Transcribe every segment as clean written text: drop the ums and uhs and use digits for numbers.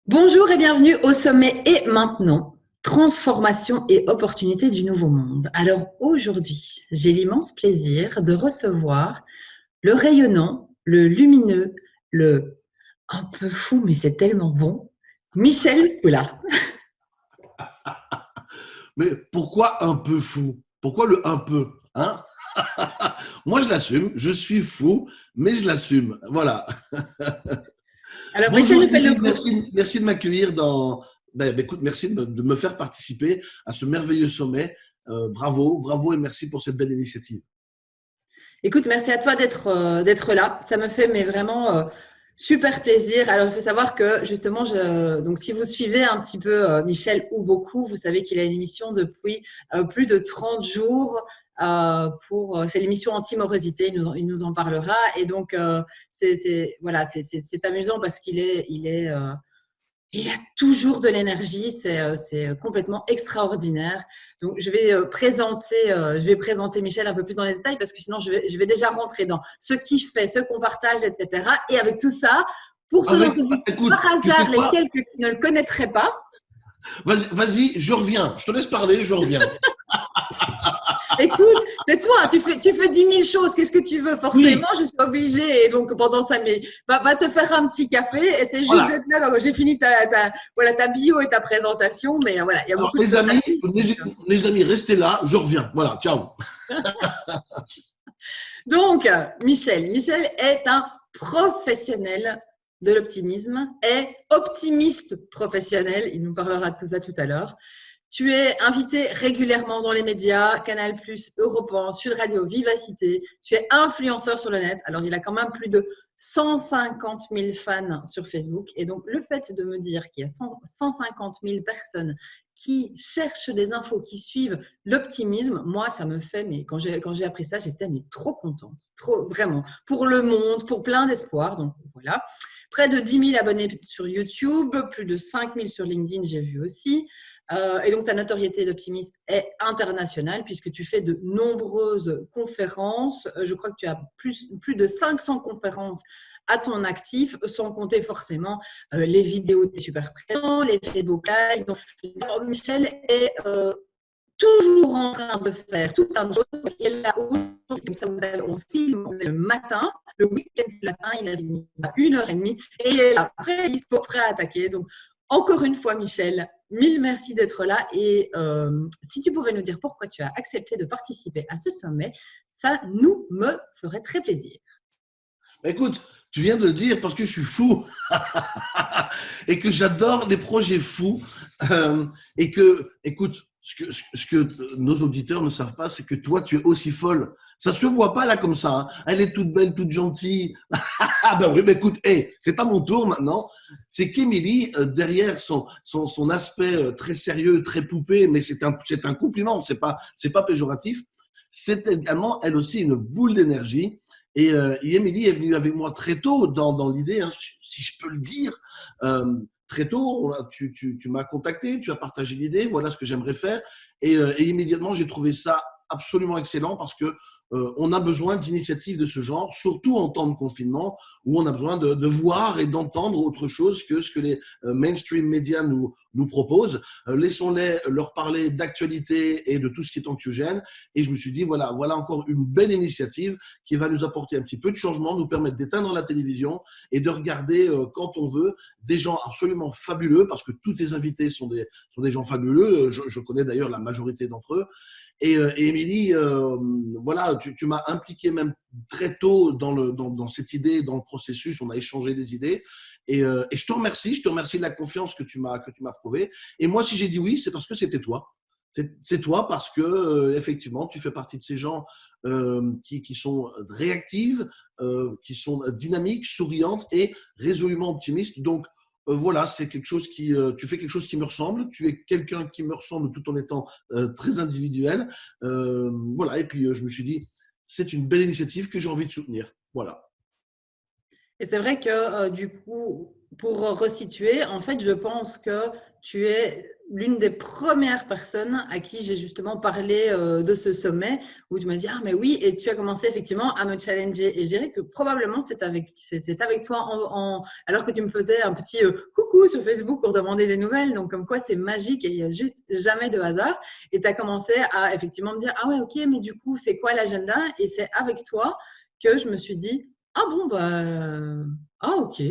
Bonjour et bienvenue au sommet et maintenant, transformation et opportunité du nouveau monde. Alors aujourd'hui, j'ai l'immense plaisir de recevoir le rayonnant, le lumineux, le un peu fou mais c'est tellement bon, Michel Poulard. Mais pourquoi un peu fou? Pourquoi le un peu, hein? Moi, je l'assume, je suis fou, mais je l'assume. Voilà. Alors Michel Bonjour nous fait le Émilie, coup. merci de m'accueillir dans. Écoute, merci de me faire participer à ce merveilleux sommet. Bravo et merci pour cette belle initiative. Écoute, merci à toi d'être là. Ça me fait mais vraiment super plaisir. Alors, il faut savoir que justement, donc si vous suivez un petit peu Michel ou beaucoup, vous savez qu'il a une émission depuis plus de 30 jours. C'est l'émission anti-morosité, il nous en parlera. Et donc, voilà, c'est amusant parce il a toujours de l'énergie, c'est complètement extraordinaire. Donc, je vais présenter Michel un peu plus dans les détails parce que sinon, je vais déjà rentrer dans ce qu'il fait, ce qu'on partage, etc. Et avec tout ça, pour ceux d'entre vous, Écoute, par tu sais hasard, les quoi? quelques qui ne le connaîtraient pas, Vas-y, je reviens. Je te laisse parler, je reviens. écoute, c'est toi, tu fais 10 000 choses, qu'est-ce que tu veux? Oui, Forcément, je suis obligée, et donc pendant 5 minutes, va te faire un petit café, et c'est juste voilà. d'être là. J'ai fini voilà, ta bio et ta présentation, mais voilà, il y a Alors, beaucoup de choses à dire. les amis, restez là, je reviens. Voilà, ciao. Donc, Michel est un professionnel de l'optimisme, est optimiste professionnel. Il nous parlera de tout ça tout à l'heure. Tu es invité régulièrement dans les médias, Canal+, Europe 1, Sud Radio, Vivacité. Tu es influenceur sur le net. Alors, il a quand même plus de 150 000 fans sur Facebook. Et donc, le fait de me dire qu'il y a 150 000 personnes qui cherchent des infos, qui suivent l'optimisme, moi, ça me fait, mais quand j'ai appris ça, j'étais mais trop contente, trop, vraiment, pour le monde, pour plein d'espoir. Donc, voilà. Près de 10 000 abonnés sur YouTube, plus de 5 000 sur LinkedIn, j'ai vu aussi. Et donc, ta notoriété d'optimiste est internationale puisque tu fais de nombreuses conférences. Je crois que tu as plus de 500 conférences à ton actif, sans compter forcément les vidéos des super présents, les Facebook Live. Donc, Michel est toujours en train de faire tout un chose. Il est là comme ça, on filme le matin, le week-end le matin, il a mis 1h30 et il est là, prêt à attaquer. Donc, encore une fois, Michel, mille merci d'être là. Et si tu pouvais nous dire pourquoi tu as accepté de participer à ce sommet, ça nous me ferait très plaisir. Écoute, tu viens de le dire parce que je suis fou et que j'adore les projets fous et que, écoute, ce que nos auditeurs ne savent pas, c'est que toi, tu es aussi folle. Ça se voit pas là comme ça. Hein. Elle est toute belle, toute gentille. Ah ben oui, ben écoute, hey, c'est à mon tour maintenant. C'est qu'Émilie, derrière son aspect très sérieux, très poupée, mais c'est un compliment, c'est pas péjoratif. C'est également, elle aussi, une boule d'énergie. Et Émilie est venue avec moi très tôt dans l'idée, hein, si je peux le dire. Très tôt, tu m'as contacté, tu as partagé l'idée, voilà ce que j'aimerais faire. Et immédiatement, j'ai trouvé ça absolument excellent parce que on a besoin d'initiatives de ce genre, surtout en temps de confinement, où on a besoin de voir et d'entendre autre chose que ce que les mainstream médias nous proposent. Laissons-les leur parler d'actualité et de tout ce qui est anxiogène. Et je me suis dit, voilà encore une belle initiative qui va nous apporter un petit peu de changement, nous permettre d'éteindre la télévision et de regarder quand on veut des gens absolument fabuleux, parce que tous tes invités sont des gens fabuleux. Je connais d'ailleurs la majorité d'entre eux. Et Émilie, voilà, tu m'as impliqué même très tôt dans cette idée, dans le processus. On a échangé des idées. Et je te remercie de la confiance que tu m'as prouvée. Et moi, si j'ai dit oui, c'est parce que c'était toi. C'est toi parce que effectivement, tu fais partie de ces gens qui sont réactives, qui sont dynamiques, souriantes et résolument optimistes. Donc, voilà, c'est quelque chose tu fais quelque chose qui me ressemble, tu es quelqu'un qui me ressemble tout en étant très individuel. Voilà, et puis je me suis dit, c'est une belle initiative que j'ai envie de soutenir. Voilà. Et c'est vrai que du coup, pour resituer, en fait, je pense que tu es l'une des premières personnes à qui j'ai justement parlé de ce sommet où tu m'as dit, ah mais oui, et tu as commencé effectivement à me challenger. Et je dirais que probablement c'est avec toi alors que tu me faisais un petit coucou sur Facebook pour demander des nouvelles. Donc comme quoi c'est magique et il n'y a juste jamais de hasard. Et tu as commencé à effectivement me dire, ah ouais, ok, mais du coup, c'est quoi l'agenda? Et c'est avec toi que je me suis dit, ah bon, bah, ah ok,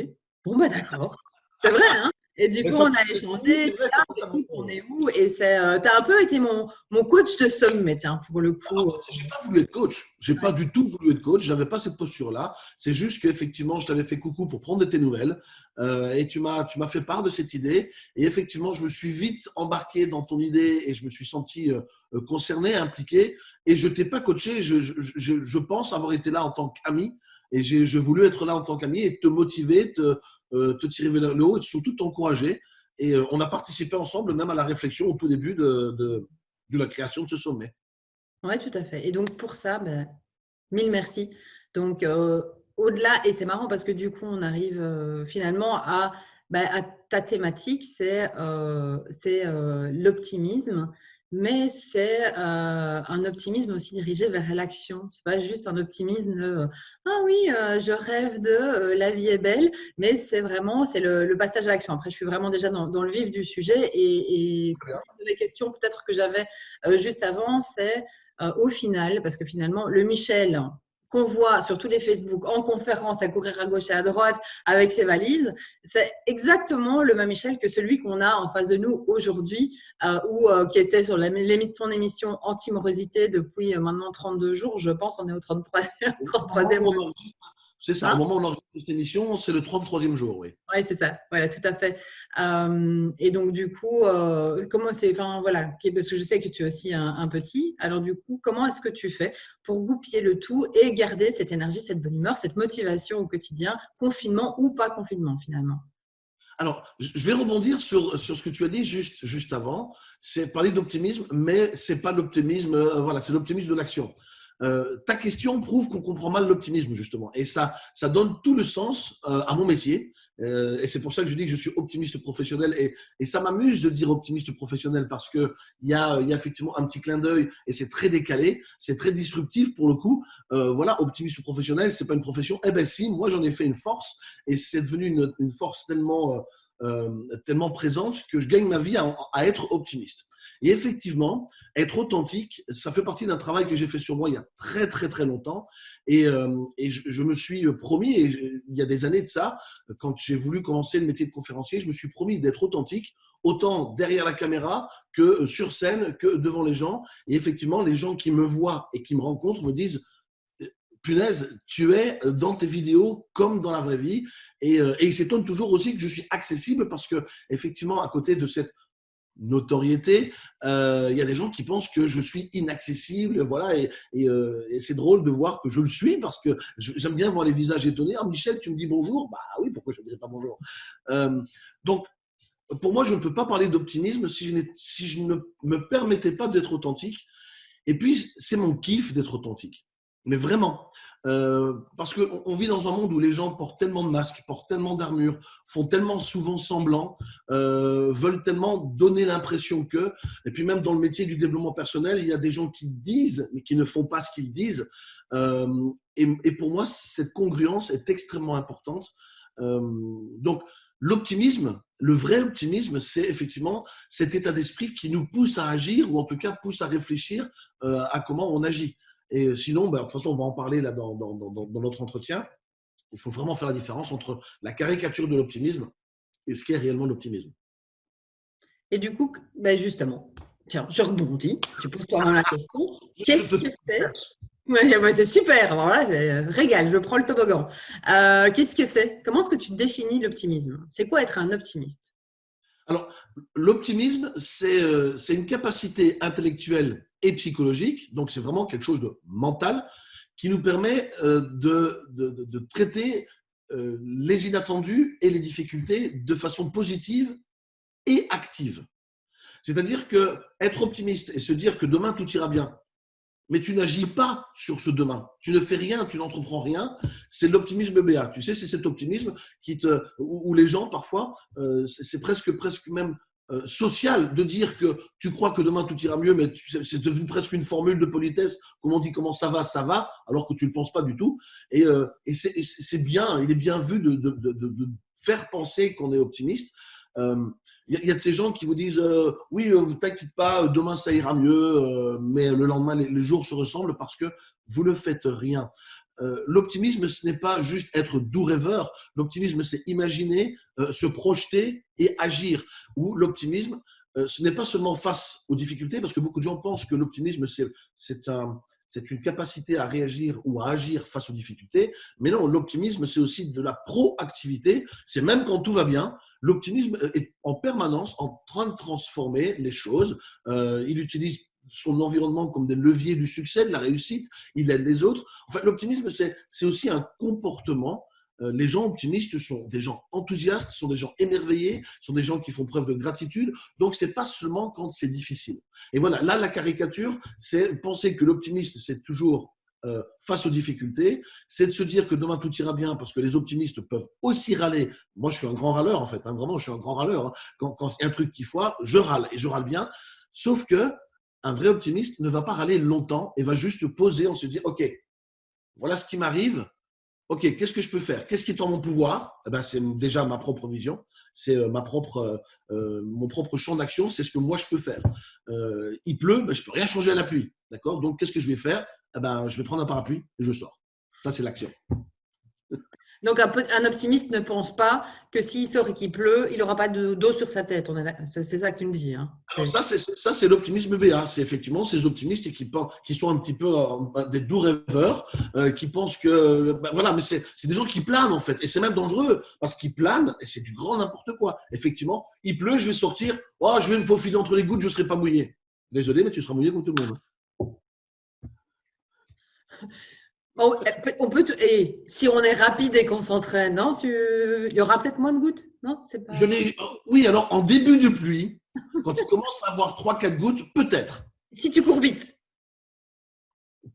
bon, bah d'accord. C'est vrai, hein? Et du Mais coup, ça, on a oui, échangé, c'est tout vrai, ça, écoute, on est où? Et tu as un peu été mon coach de sommet, tiens, pour le en coup. fait, j'ai pas voulu être coach. J'ai pas du tout voulu être coach. J'avais pas cette posture-là. C'est juste qu'effectivement, je t'avais fait coucou pour prendre de tes nouvelles et tu m'as fait part de cette idée. Et effectivement, je me suis vite embarqué dans ton idée et je me suis senti concerné, impliqué. Et je t'ai pas coaché. Je pense avoir été là en tant qu'ami et j'ai voulu être là en tant qu'ami et te motiver, te tirer vers le haut et surtout t'encourager. Et on a participé ensemble même à la réflexion au tout début de la création de ce sommet. Ouais, tout à fait. Et donc, pour ça, ben, mille merci. Donc, au-delà, et c'est marrant parce que du coup, on arrive finalement à ta thématique, c'est l'optimisme, mais c'est un optimisme aussi dirigé vers l'action. C'est pas juste un optimisme ah oui, je rêve de la vie est belle, mais c'est vraiment le passage à l'action. Après, je suis vraiment déjà dans le vif du sujet et une de mes questions peut-être que j'avais juste avant, c'est au final, parce que finalement, le Michel qu'on voit sur tous les Facebook en conférence à courir à gauche et à droite avec ses valises, c'est exactement le même Michel que celui qu'on a en face de nous aujourd'hui ou qui était sur limite de ton émission anti-morosité depuis maintenant 32 jours, je pense, on est au 33e. C'est ça, au moment où on enregistre cette émission, c'est le 33e jour, oui. Oui, c'est ça, voilà, tout à fait. Et donc, du coup, comment c'est, enfin, voilà, parce que je sais que tu es aussi un petit, alors du coup, comment est-ce que tu fais pour goupiller le tout et garder cette énergie, cette bonne humeur, cette motivation au quotidien, confinement ou pas confinement finalement? Alors, je vais rebondir sur ce que tu as dit juste avant. C'est parler d'optimisme, mais c'est pas l'optimisme, voilà, c'est l'optimisme de l'action. Ta question prouve qu'on comprend mal l'optimisme, justement. Et ça donne tout le sens à mon métier. Et c'est pour ça que je dis que je suis optimiste professionnel. Et ça m'amuse de dire optimiste professionnel parce qu'il y a effectivement un petit clin d'œil et c'est très décalé, c'est très disruptif pour le coup. Voilà, optimiste professionnel, c'est pas une profession. Eh ben si, moi j'en ai fait une force et c'est devenu une force tellement présente que je gagne ma vie à être optimiste. Et effectivement, être authentique, ça fait partie d'un travail que j'ai fait sur moi il y a très très très longtemps. Et je me suis promis, il y a des années de ça, quand j'ai voulu commencer le métier de conférencier, je me suis promis d'être authentique, autant derrière la caméra que sur scène, que devant les gens. Et effectivement, les gens qui me voient et qui me rencontrent me disent punaise, tu es dans tes vidéos comme dans la vraie vie. Et ils s'étonnent toujours aussi que je suis accessible parce que, effectivement, à côté de cette notoriété, il y a des gens qui pensent que je suis inaccessible, voilà, et c'est drôle de voir que je le suis parce que j'aime bien voir les visages étonnés. Ah, Michel, tu me dis bonjour? Bah oui, pourquoi je ne dirais pas bonjour? Donc, pour moi, je ne peux pas parler d'optimisme si je ne me permettais pas d'être authentique. Et puis, c'est mon kiff d'être authentique. Mais vraiment. Parce qu'on vit dans un monde où les gens portent tellement de masques, portent tellement d'armures, font tellement souvent semblant, veulent tellement donner l'impression que. Et puis même dans le métier du développement personnel, il y a des gens qui disent, mais qui ne font pas ce qu'ils disent. Et pour moi, cette congruence est extrêmement importante. Donc, l'optimisme, le vrai optimisme, c'est effectivement cet état d'esprit qui nous pousse à agir ou en tout cas pousse à réfléchir à comment on agit. Et sinon, de toute façon, on va en parler là dans notre entretien. Il faut vraiment faire la différence entre la caricature de l'optimisme et ce qu'est réellement l'optimisme. Et du coup, ben justement, tiens, je rebondis, tu poses toi-même la question. Qu'est-ce que c'est? Ouais, c'est super, alors là, c'est régal, je prends le toboggan. Qu'est-ce que c'est? Comment est-ce que tu définis l'optimisme? C'est quoi être un optimiste? Alors, l'optimisme, c'est une capacité intellectuelle et psychologique, donc c'est vraiment quelque chose de mental qui nous permet de traiter les inattendus et les difficultés de façon positive et active. C'est-à-dire que être optimiste et se dire que demain tout ira bien, mais tu n'agis pas sur ce demain. Tu ne fais rien, tu n'entreprends rien. C'est l'optimisme béat. Tu sais, c'est cet optimisme où les gens, parfois, c'est presque même social de dire que tu crois que demain tout ira mieux, mais c'est devenu presque une formule de politesse. Comme on dit comment ça va, alors que tu ne le penses pas du tout. Et c'est bien, il est bien vu de faire penser qu'on est optimiste. Il y a de ces gens qui vous disent oui, vous t'inquiète pas, demain ça ira mieux, mais le lendemain les jours se ressemblent parce que vous ne faites rien. L'optimisme, ce n'est pas juste être doux rêveur. L'optimisme, c'est imaginer, se projeter et agir. Ou l'optimisme, ce n'est pas seulement face aux difficultés, parce que beaucoup de gens pensent que l'optimisme, c'est une capacité à réagir ou à agir face aux difficultés. Mais non, l'optimisme, c'est aussi de la proactivité. C'est même quand tout va bien. L'optimisme est en permanence en train de transformer les choses. Il utilise son environnement comme des leviers du succès, de la réussite. Il aide les autres. En fait, l'optimisme, c'est aussi un comportement. Les gens optimistes sont des gens enthousiastes, sont des gens émerveillés, sont des gens qui font preuve de gratitude. Donc, c'est pas seulement quand c'est difficile. Et voilà, là, la caricature, c'est penser que l'optimiste, c'est toujours face aux difficultés, c'est de se dire que demain tout ira bien parce que les optimistes peuvent aussi râler. Moi, je suis un grand râleur en fait, hein, vraiment, je suis un grand râleur. Hein. Quand il y a un truc qui foire, je râle et je râle bien. Sauf que un vrai optimiste ne va pas râler longtemps et va juste se poser, on se dit, ok, voilà ce qui m'arrive. Ok, qu'est-ce que je peux faire? Qu'est-ce qui est en mon pouvoir? Eh ben, c'est déjà ma propre vision, c'est mon propre champ d'action, c'est ce que moi je peux faire. Il pleut, ben, je ne peux rien changer à la pluie. D'accord? Donc, qu'est-ce que je vais faire? Eh ben, je vais prendre un parapluie et je sors. Ça, c'est l'action. Donc, un optimiste ne pense pas que s'il sort et qu'il pleut, il n'aura pas d'eau sur sa tête. C'est ça que tu me dis. Hein. Alors ça, c'est l'optimisme béat. C'est effectivement ces optimistes qui sont un petit peu des doux rêveurs, qui pensent que… Ben voilà, mais c'est des gens qui planent en fait. Et c'est même dangereux parce qu'ils planent et c'est du grand n'importe quoi. Effectivement, il pleut, je vais sortir. Oh, je vais me faufiler entre les gouttes, je ne serai pas mouillé. Désolé, mais tu seras mouillé comme tout le monde. Et si on est rapide et qu'on s'entraîne, non, il y aura peut-être moins de gouttes, non? C'est pas… Oui, alors en début de pluie, quand tu commences à avoir 3-4 gouttes, peut-être. Si tu cours vite.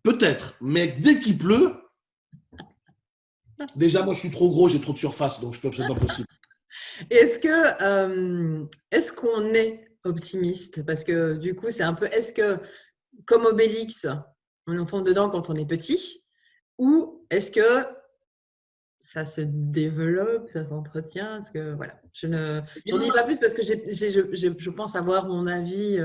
Peut-être, mais dès qu'il pleut, déjà moi je suis trop gros, j'ai trop de surface, donc c'est pas possible. Est-ce qu'on est optimiste? Parce que du coup, c'est un peu, est-ce que comme Obélix, on entend dedans quand on est petit, ou est-ce que ça se développe, ça s'entretient? Est-ce que voilà, je n'en dis pas plus parce que je pense avoir mon avis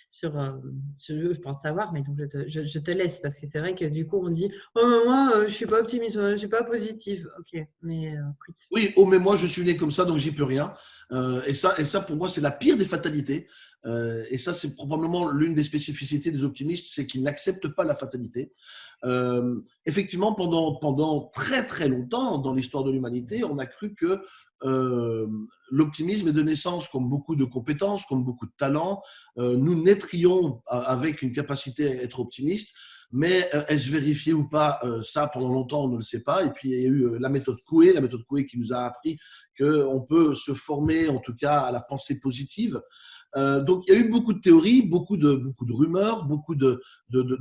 sur, je pense savoir, mais donc je te laisse parce que c'est vrai que du coup on dit oh mais moi je suis pas optimiste, je suis pas positive. Ok, mais écoute. Oui, oh mais moi je suis né comme ça donc j'y peux rien. Et ça pour moi c'est la pire des fatalités. Et ça c'est probablement l'une des spécificités des optimistes, c'est qu'ils n'acceptent pas la fatalité. Effectivement pendant très très longtemps dans l'histoire de l'humanité, on a cru que l'optimisme est de naissance comme beaucoup de compétences, comme beaucoup de talents. Nous naîtrions avec une capacité à être optimiste. Mais est-ce vérifié ou pas? Ça, pendant longtemps, on ne le sait pas. Et puis, il y a eu la méthode Coué qui nous a appris qu'on peut se former, en tout cas, à la pensée positive. Donc, il y a eu beaucoup de théories, beaucoup de rumeurs, beaucoup de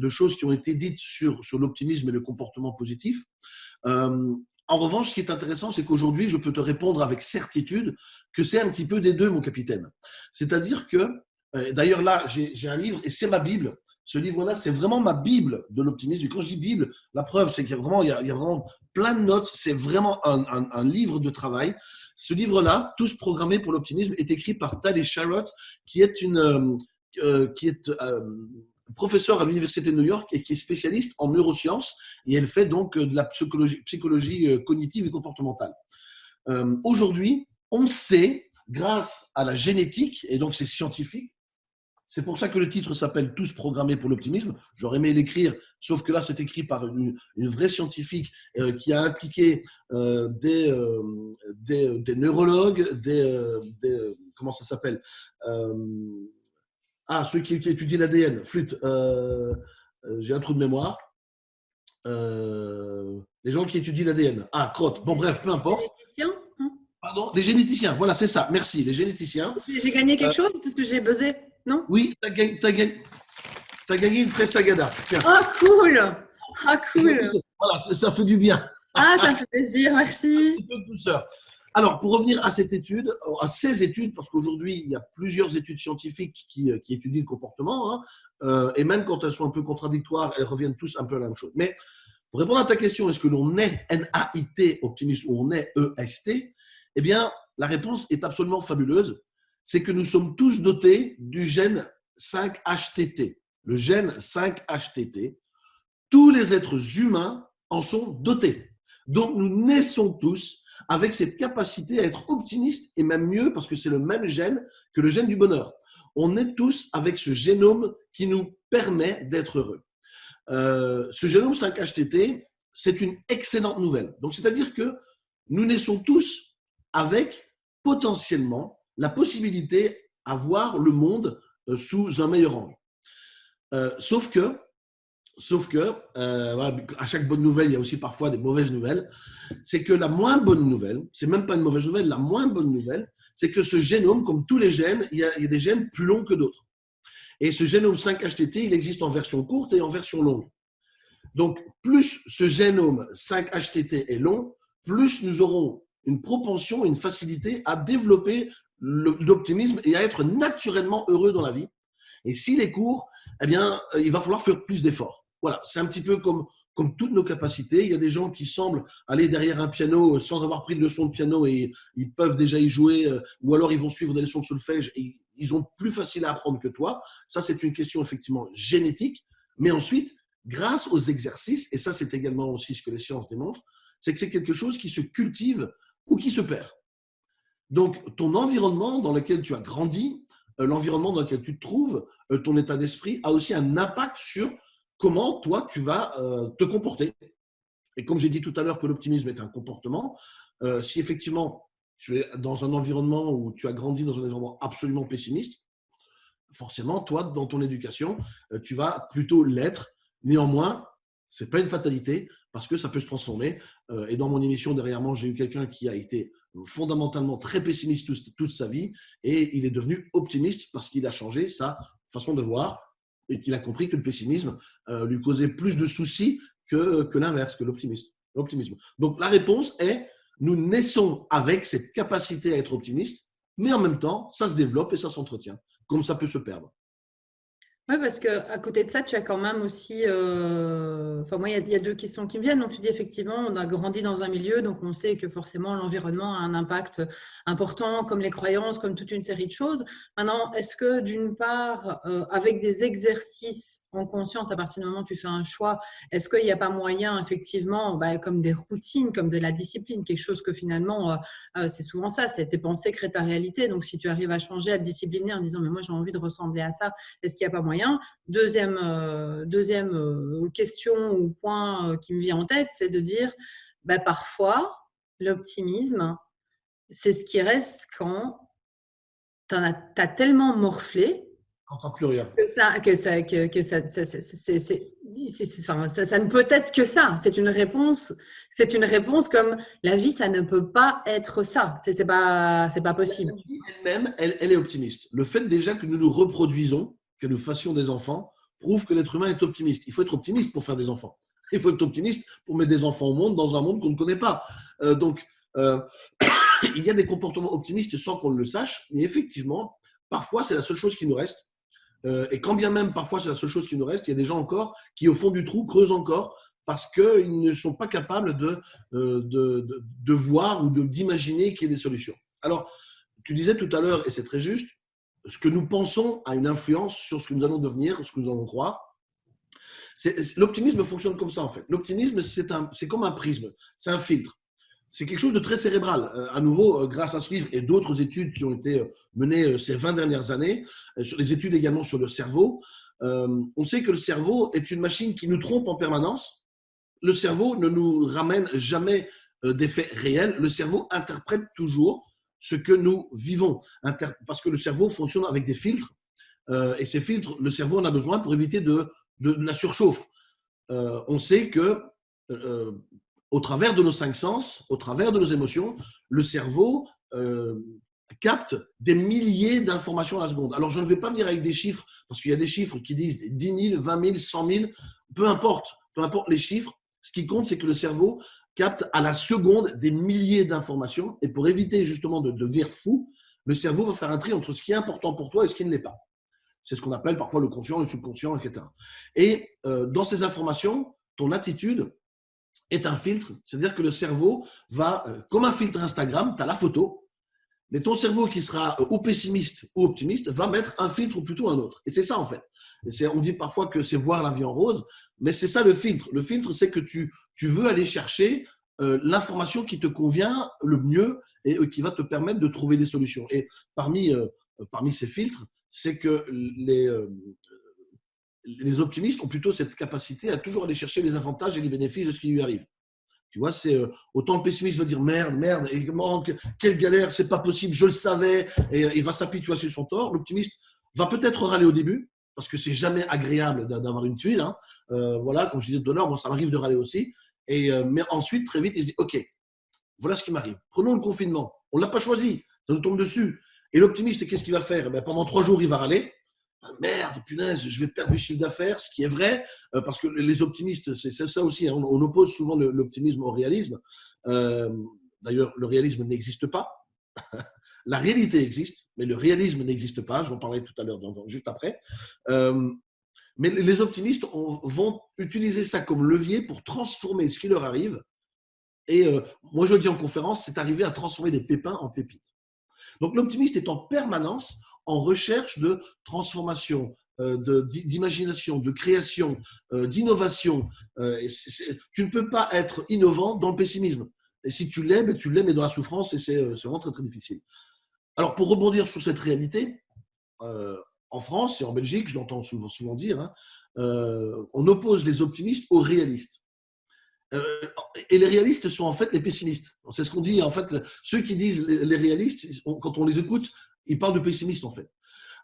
choses qui ont été dites sur l'optimisme et le comportement positif. En revanche, ce qui est intéressant, c'est qu'aujourd'hui, je peux te répondre avec certitude que c'est un petit peu des deux, mon capitaine. C'est-à-dire que, d'ailleurs là, j'ai un livre et c'est ma Bible. Ce livre-là, c'est vraiment ma Bible de l'optimisme. Et quand je dis Bible, la preuve, c'est qu'il y a vraiment plein de notes. C'est vraiment un livre de travail. Ce livre-là, Tous programmés pour l'optimisme, est écrit par Tali Sharot, qui est professeure à l'Université de New York et qui est spécialiste en neurosciences. Et elle fait donc de la psychologie cognitive et comportementale. Aujourd'hui, on sait, grâce à la génétique, et donc c'est scientifique, c'est pour ça que le titre s'appelle « Tous programmés pour l'optimisme ». J'aurais aimé l'écrire, sauf que là, c'est écrit par une vraie scientifique qui a impliqué des neurologues, comment ça s'appelle ceux qui étudient l'ADN, flûte, j'ai un trou de mémoire. Les gens qui étudient l'ADN. Ah, crotte. Bon, bref, peu importe. Généticien, hein. Pardon, les généticiens. Voilà, c'est ça. Merci, les généticiens. J'ai gagné quelque chose parce que j'ai buzzé, non? Oui, t'as gagné une fraise tagada. Tiens. Ah, cool! Ah, cool! Voilà, ça fait du bien. Ah, ça me fait plaisir, Un merci. petit peu de douceur. Alors, pour revenir à cette étude, à ces études, parce qu'aujourd'hui, il y a plusieurs études scientifiques qui étudient le comportement, hein, et même quand elles sont un peu contradictoires, elles reviennent tous un peu à la même chose. Mais pour répondre à ta question, est-ce que l'on est NAIT optimiste ou on est EST? Eh bien, la réponse est absolument fabuleuse. C'est que nous sommes tous dotés du gène 5-HTT. Le gène 5-HTT, tous les êtres humains en sont dotés. Donc, nous naissons tous avec cette capacité à être optimistes et même mieux parce que c'est le même gène que le gène du bonheur. On est tous avec ce génome qui nous permet d'être heureux. Ce génome 5-HTT, c'est une excellente nouvelle. Donc, c'est-à-dire que nous naissons tous avec potentiellement la possibilité à voir le monde sous un meilleur angle. Sauf que voilà, à chaque bonne nouvelle, il y a aussi parfois des mauvaises nouvelles. C'est que la moins bonne nouvelle, c'est même pas une mauvaise nouvelle, la moins bonne nouvelle, c'est que ce génome, comme tous les gènes, il y a des gènes plus longs que d'autres. Et ce génome 5-HTT, il existe en version courte et en version longue. Donc, plus ce génome 5-HTT est long, plus nous aurons une propension, une facilité à développer l'optimisme et à être naturellement heureux dans la vie. Et s'il est court, eh bien, il va falloir faire plus d'efforts. Voilà, c'est un petit peu comme toutes nos capacités. Il y a des gens qui semblent aller derrière un piano sans avoir pris de leçon de piano et ils peuvent déjà y jouer, ou alors ils vont suivre des leçons de solfège et ils ont plus facile à apprendre que toi. Ça, c'est une question effectivement génétique. Mais ensuite, grâce aux exercices, et ça, c'est également aussi ce que les sciences démontrent, c'est que c'est quelque chose qui se cultive ou qui se perd. Donc, ton environnement dans lequel tu as grandi, l'environnement dans lequel tu te trouves, ton état d'esprit a aussi un impact sur comment toi tu vas te comporter. Et comme j'ai dit tout à l'heure que l'optimisme est un comportement, si effectivement tu es dans un environnement où tu as grandi dans un environnement absolument pessimiste, forcément, toi, dans ton éducation, tu vas plutôt l'être. Néanmoins, ce n'est pas une fatalité parce que ça peut se transformer. Et dans mon émission, derrière moi, j'ai eu quelqu'un qui a été fondamentalement très pessimiste toute sa vie et il est devenu optimiste parce qu'il a changé sa façon de voir et qu'il a compris que le pessimisme lui causait plus de soucis que l'inverse, que l'optimisme. Donc, la réponse est nous naissons avec cette capacité à être optimiste, mais en même temps, ça se développe et ça s'entretient, comme ça peut se perdre. Oui, parce qu'à côté de ça, tu as quand même aussi. Enfin, moi, il y a deux questions qui me viennent. Donc, tu dis effectivement, on a grandi dans un milieu, donc on sait que forcément l'environnement a un impact important, comme les croyances, comme toute une série de choses. Maintenant, est-ce que d'une part, avec des exercices en conscience, à partir du moment où tu fais un choix, est-ce qu'il n'y a pas moyen, effectivement, comme des routines, comme de la discipline, quelque chose que finalement, c'est souvent ça, c'est tes pensées créent ta réalité. Donc, si tu arrives à changer, à te discipliner en disant, mais moi, j'ai envie de ressembler à ça, est-ce qu'il n'y a pas moyen? Deuxième question ou point qui me vient en tête, c'est de dire, parfois, l'optimisme, c'est ce qui reste quand tu as tellement morflé J'entends plus rien. ça ne peut être que ça. C'est une réponse comme la vie, ça ne peut pas être ça. C'est pas possible. La vie elle-même, elle est optimiste. Le fait déjà que nous nous reproduisons, que nous fassions des enfants, prouve que l'être humain est optimiste. Il faut être optimiste pour faire des enfants. Il faut être optimiste pour mettre des enfants au monde dans un monde qu'on ne connaît pas. Donc, il y a des comportements optimistes sans qu'on ne le sache. Et effectivement, parfois, c'est la seule chose qui nous reste. Et quand bien même, parfois, c'est la seule chose qui nous reste, il y a des gens encore qui, au fond du trou, creusent encore parce qu'ils ne sont pas capables de voir ou d'imaginer qu'il y ait des solutions. Alors, tu disais tout à l'heure, et c'est très juste, ce que nous pensons a une influence sur ce que nous allons devenir, ce que nous allons croire. L'optimisme fonctionne comme ça, en fait. L'optimisme, c'est comme un prisme, c'est un filtre. C'est quelque chose de très cérébral. À nouveau, grâce à ce livre et d'autres études qui ont été menées ces 20 dernières années, sur les études également sur le cerveau, on sait que le cerveau est une machine qui nous trompe en permanence. Le cerveau ne nous ramène jamais des faits réels. Le cerveau interprète toujours ce que nous vivons, parce que le cerveau fonctionne avec des filtres. Et ces filtres, le cerveau en a besoin pour éviter de la surchauffe. on sait que euh, au travers de nos cinq sens, au travers de nos émotions, le cerveau capte des milliers d'informations à la seconde. Alors, je ne vais pas venir avec des chiffres, parce qu'il y a des chiffres qui disent 10 000, 20 000, 100 000, peu importe les chiffres. Ce qui compte, c'est que le cerveau capte à la seconde des milliers d'informations. Et pour éviter justement de devenir fou, le cerveau va faire un tri entre ce qui est important pour toi et ce qui ne l'est pas. C'est ce qu'on appelle parfois le conscient, le subconscient, etc. Et dans ces informations, ton attitude est un filtre. C'est-à-dire que le cerveau va, comme un filtre Instagram, tu as la photo, mais ton cerveau qui sera ou pessimiste ou optimiste va mettre un filtre ou plutôt un autre. Et c'est ça en fait. On dit parfois que c'est voir la vie en rose, mais c'est ça le filtre. Le filtre, c'est que tu veux aller chercher l'information qui te convient le mieux et qui va te permettre de trouver des solutions. Et parmi ces filtres, c'est que les optimistes ont plutôt cette capacité à toujours aller chercher les avantages et les bénéfices de ce qui lui arrive. Tu vois, c'est autant le pessimiste va dire merde, et quelle galère, c'est pas possible, je le savais, et il va s'apitoyer sur son tort. L'optimiste va peut-être râler au début, parce que c'est jamais agréable d'avoir une tuile. Hein. Voilà, comme je disais tout à l'heure, bon, ça m'arrive de râler aussi. Mais ensuite, très vite, il se dit ok, voilà ce qui m'arrive. Prenons le confinement. On ne l'a pas choisi, ça nous tombe dessus. Et l'optimiste, qu'est-ce qu'il va faire? Pendant 3 jours, il va râler. Merde, punaise, je vais perdre du chiffre d'affaires, ce qui est vrai, parce que les optimistes, c'est ça aussi, hein, on oppose souvent l'optimisme au réalisme. D'ailleurs, le réalisme n'existe pas. La réalité existe, mais le réalisme n'existe pas. J'en parlerai tout à l'heure, juste après. Mais les optimistes vont utiliser ça comme levier pour transformer ce qui leur arrive. Et moi, je le dis en conférence, c'est arriver à transformer des pépins en pépites. Donc, l'optimiste est en permanence en recherche de transformation, d'imagination, de création, d'innovation. Tu ne peux pas être innovant dans le pessimisme. Et si tu l'es, mais dans la souffrance, et c'est vraiment très, très difficile. Alors, pour rebondir sur cette réalité, en France et en Belgique, je l'entends souvent dire, hein, on oppose les optimistes aux réalistes. Et les réalistes sont en fait les pessimistes. C'est ce qu'on dit, en fait, ceux qui disent les réalistes, quand on les écoute, ils parlent de pessimistes, en fait.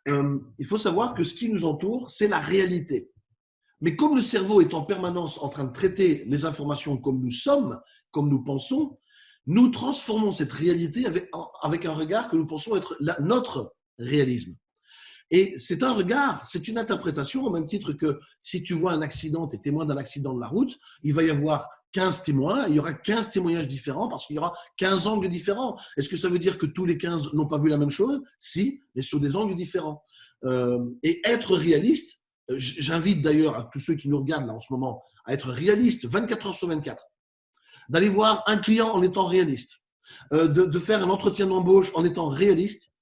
Il faut savoir que ce qui nous entoure, c'est la réalité. Mais comme le cerveau est en permanence en train de traiter les informations comme nous sommes, comme nous pensons, nous transformons cette réalité avec un regard que nous pensons être notre réalisme. Et c'est un regard, c'est une interprétation, au même titre que si tu vois un accident, tu es témoin d'un accident de la route, il va y avoir 15 témoins, il y aura 15 témoignages différents parce qu'il y aura 15 angles différents. Est-ce que ça veut dire que tous les 15 n'ont pas vu la même chose? Si, mais sur des angles différents. Et être réaliste, j'invite d'ailleurs à tous ceux qui nous regardent là en ce moment à être réaliste 24 heures sur 24, d'aller voir un client en étant réaliste, de faire un entretien d'embauche en étant réaliste.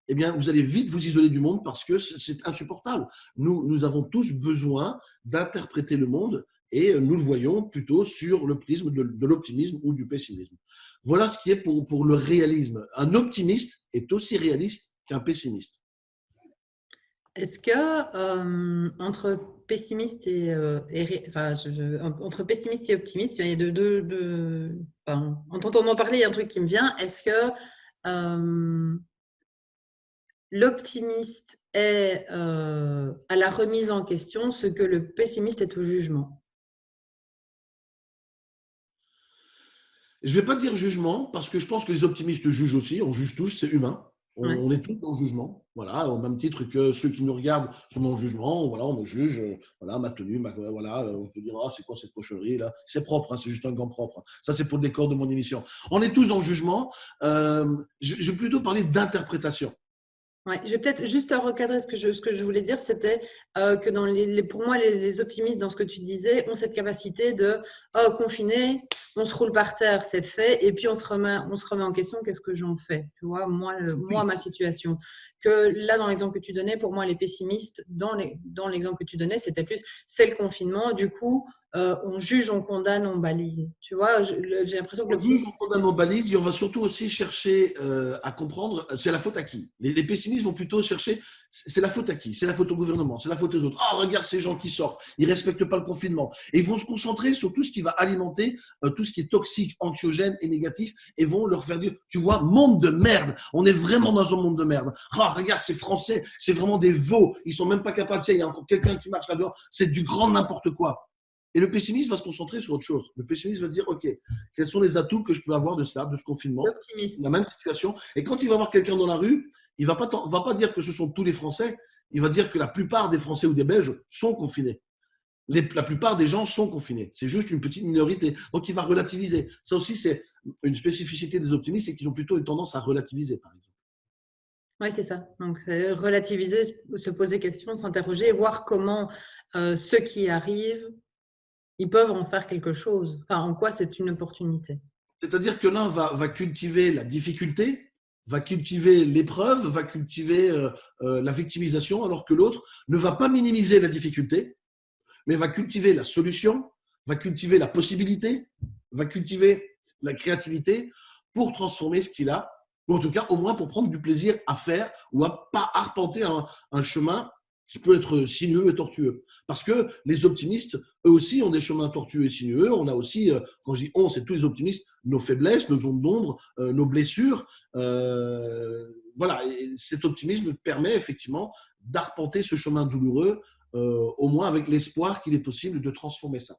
Eh bien, vous allez vite vous isoler du monde parce que c'est insupportable. Nous avons tous besoin d'interpréter le monde et nous le voyons plutôt sur le prisme de l'optimisme ou du pessimisme. Voilà ce qui est pour le réalisme. Un optimiste est aussi réaliste qu'un pessimiste. Est-ce que entre pessimiste et entre pessimiste et optimiste, il y a en t'entendant parler, il y a un truc qui me vient. Est-ce que l'optimiste est à la remise en question ce que le pessimiste est au jugement? Je ne vais pas dire jugement, parce que je pense que les optimistes jugent aussi, on juge tous, c'est humain. On est tous dans le jugement, voilà, au même titre que ceux qui nous regardent sont dans le jugement, voilà, on me juge, voilà, ma tenue, voilà, on peut dire, ah, c'est quoi cette cochonnerie là? C'est propre, hein, c'est juste un gant propre. Ça, c'est pour le décor de mon émission. On est tous dans le jugement. Je vais plutôt parler d'interprétation. Ouais, je vais peut-être juste recadrer ce que je voulais dire, c'était que pour moi, les optimistes, dans ce que tu disais, ont cette capacité de confiner, on se roule par terre, c'est fait, et puis on se remet en question, qu'est-ce que j'en fais? Tu vois, moi, ma situation. Que là, dans l'exemple que tu donnais, pour moi, les pessimistes, dans l'exemple que tu donnais, c'était plus, c'est le confinement, du coup, on juge, on condamne, on balise. Tu vois, j'ai l'impression que On juge, on condamne, on balise, et on va surtout aussi chercher à comprendre, c'est la faute à qui? Les pessimistes vont plutôt chercher, c'est la faute à qui? C'est la faute au gouvernement, c'est la faute aux autres. Ah, regarde ces gens qui sortent, ils ne respectent pas le confinement. Et ils vont se concentrer sur tout ce qui va alimenter tout ce qui est toxique, anxiogène et négatif, et vont leur faire dire, tu vois, monde de merde, on est vraiment dans un monde de merde. Ah, regarde, ces Français, c'est vraiment des veaux, ils ne sont même pas capables, tiens, il y a encore quelqu'un qui marche là-dedans, c'est du grand n'importe quoi. Et le pessimiste va se concentrer sur autre chose. Le pessimiste va dire, OK, quels sont les atouts que je peux avoir de ça, de ce confinement, L'optimiste. la même situation. Et quand il va voir quelqu'un dans la rue, il ne va pas dire que ce sont tous les Français, il va dire que la plupart des Français ou des Belges sont confinés. La plupart des gens sont confinés. C'est juste une petite minorité. Donc, il va relativiser. Ça aussi, c'est une spécificité des optimistes, c'est qu'ils ont plutôt une tendance à relativiser, par exemple. Oui, c'est ça. Donc, relativiser, se poser questions, s'interroger, voir comment ceux qui arrivent, ils peuvent en faire quelque chose. Enfin, en quoi c'est une opportunité. C'est-à-dire que l'un va cultiver la difficulté, va cultiver l'épreuve, va cultiver la victimisation, alors que l'autre ne va pas minimiser la difficulté, mais va cultiver la solution, va cultiver la possibilité, va cultiver la créativité pour transformer ce qu'il a, ou en tout cas au moins pour prendre du plaisir à faire ou à pas arpenter un chemin qui peut être sinueux et tortueux. Parce que les optimistes, eux aussi, ont des chemins tortueux et sinueux. On a aussi, quand je dis on, c'est tous les optimistes, nos faiblesses, nos zones d'ombre, nos blessures. Voilà, et cet optimisme permet effectivement d'arpenter ce chemin douloureux, au moins avec l'espoir qu'il est possible de transformer ça.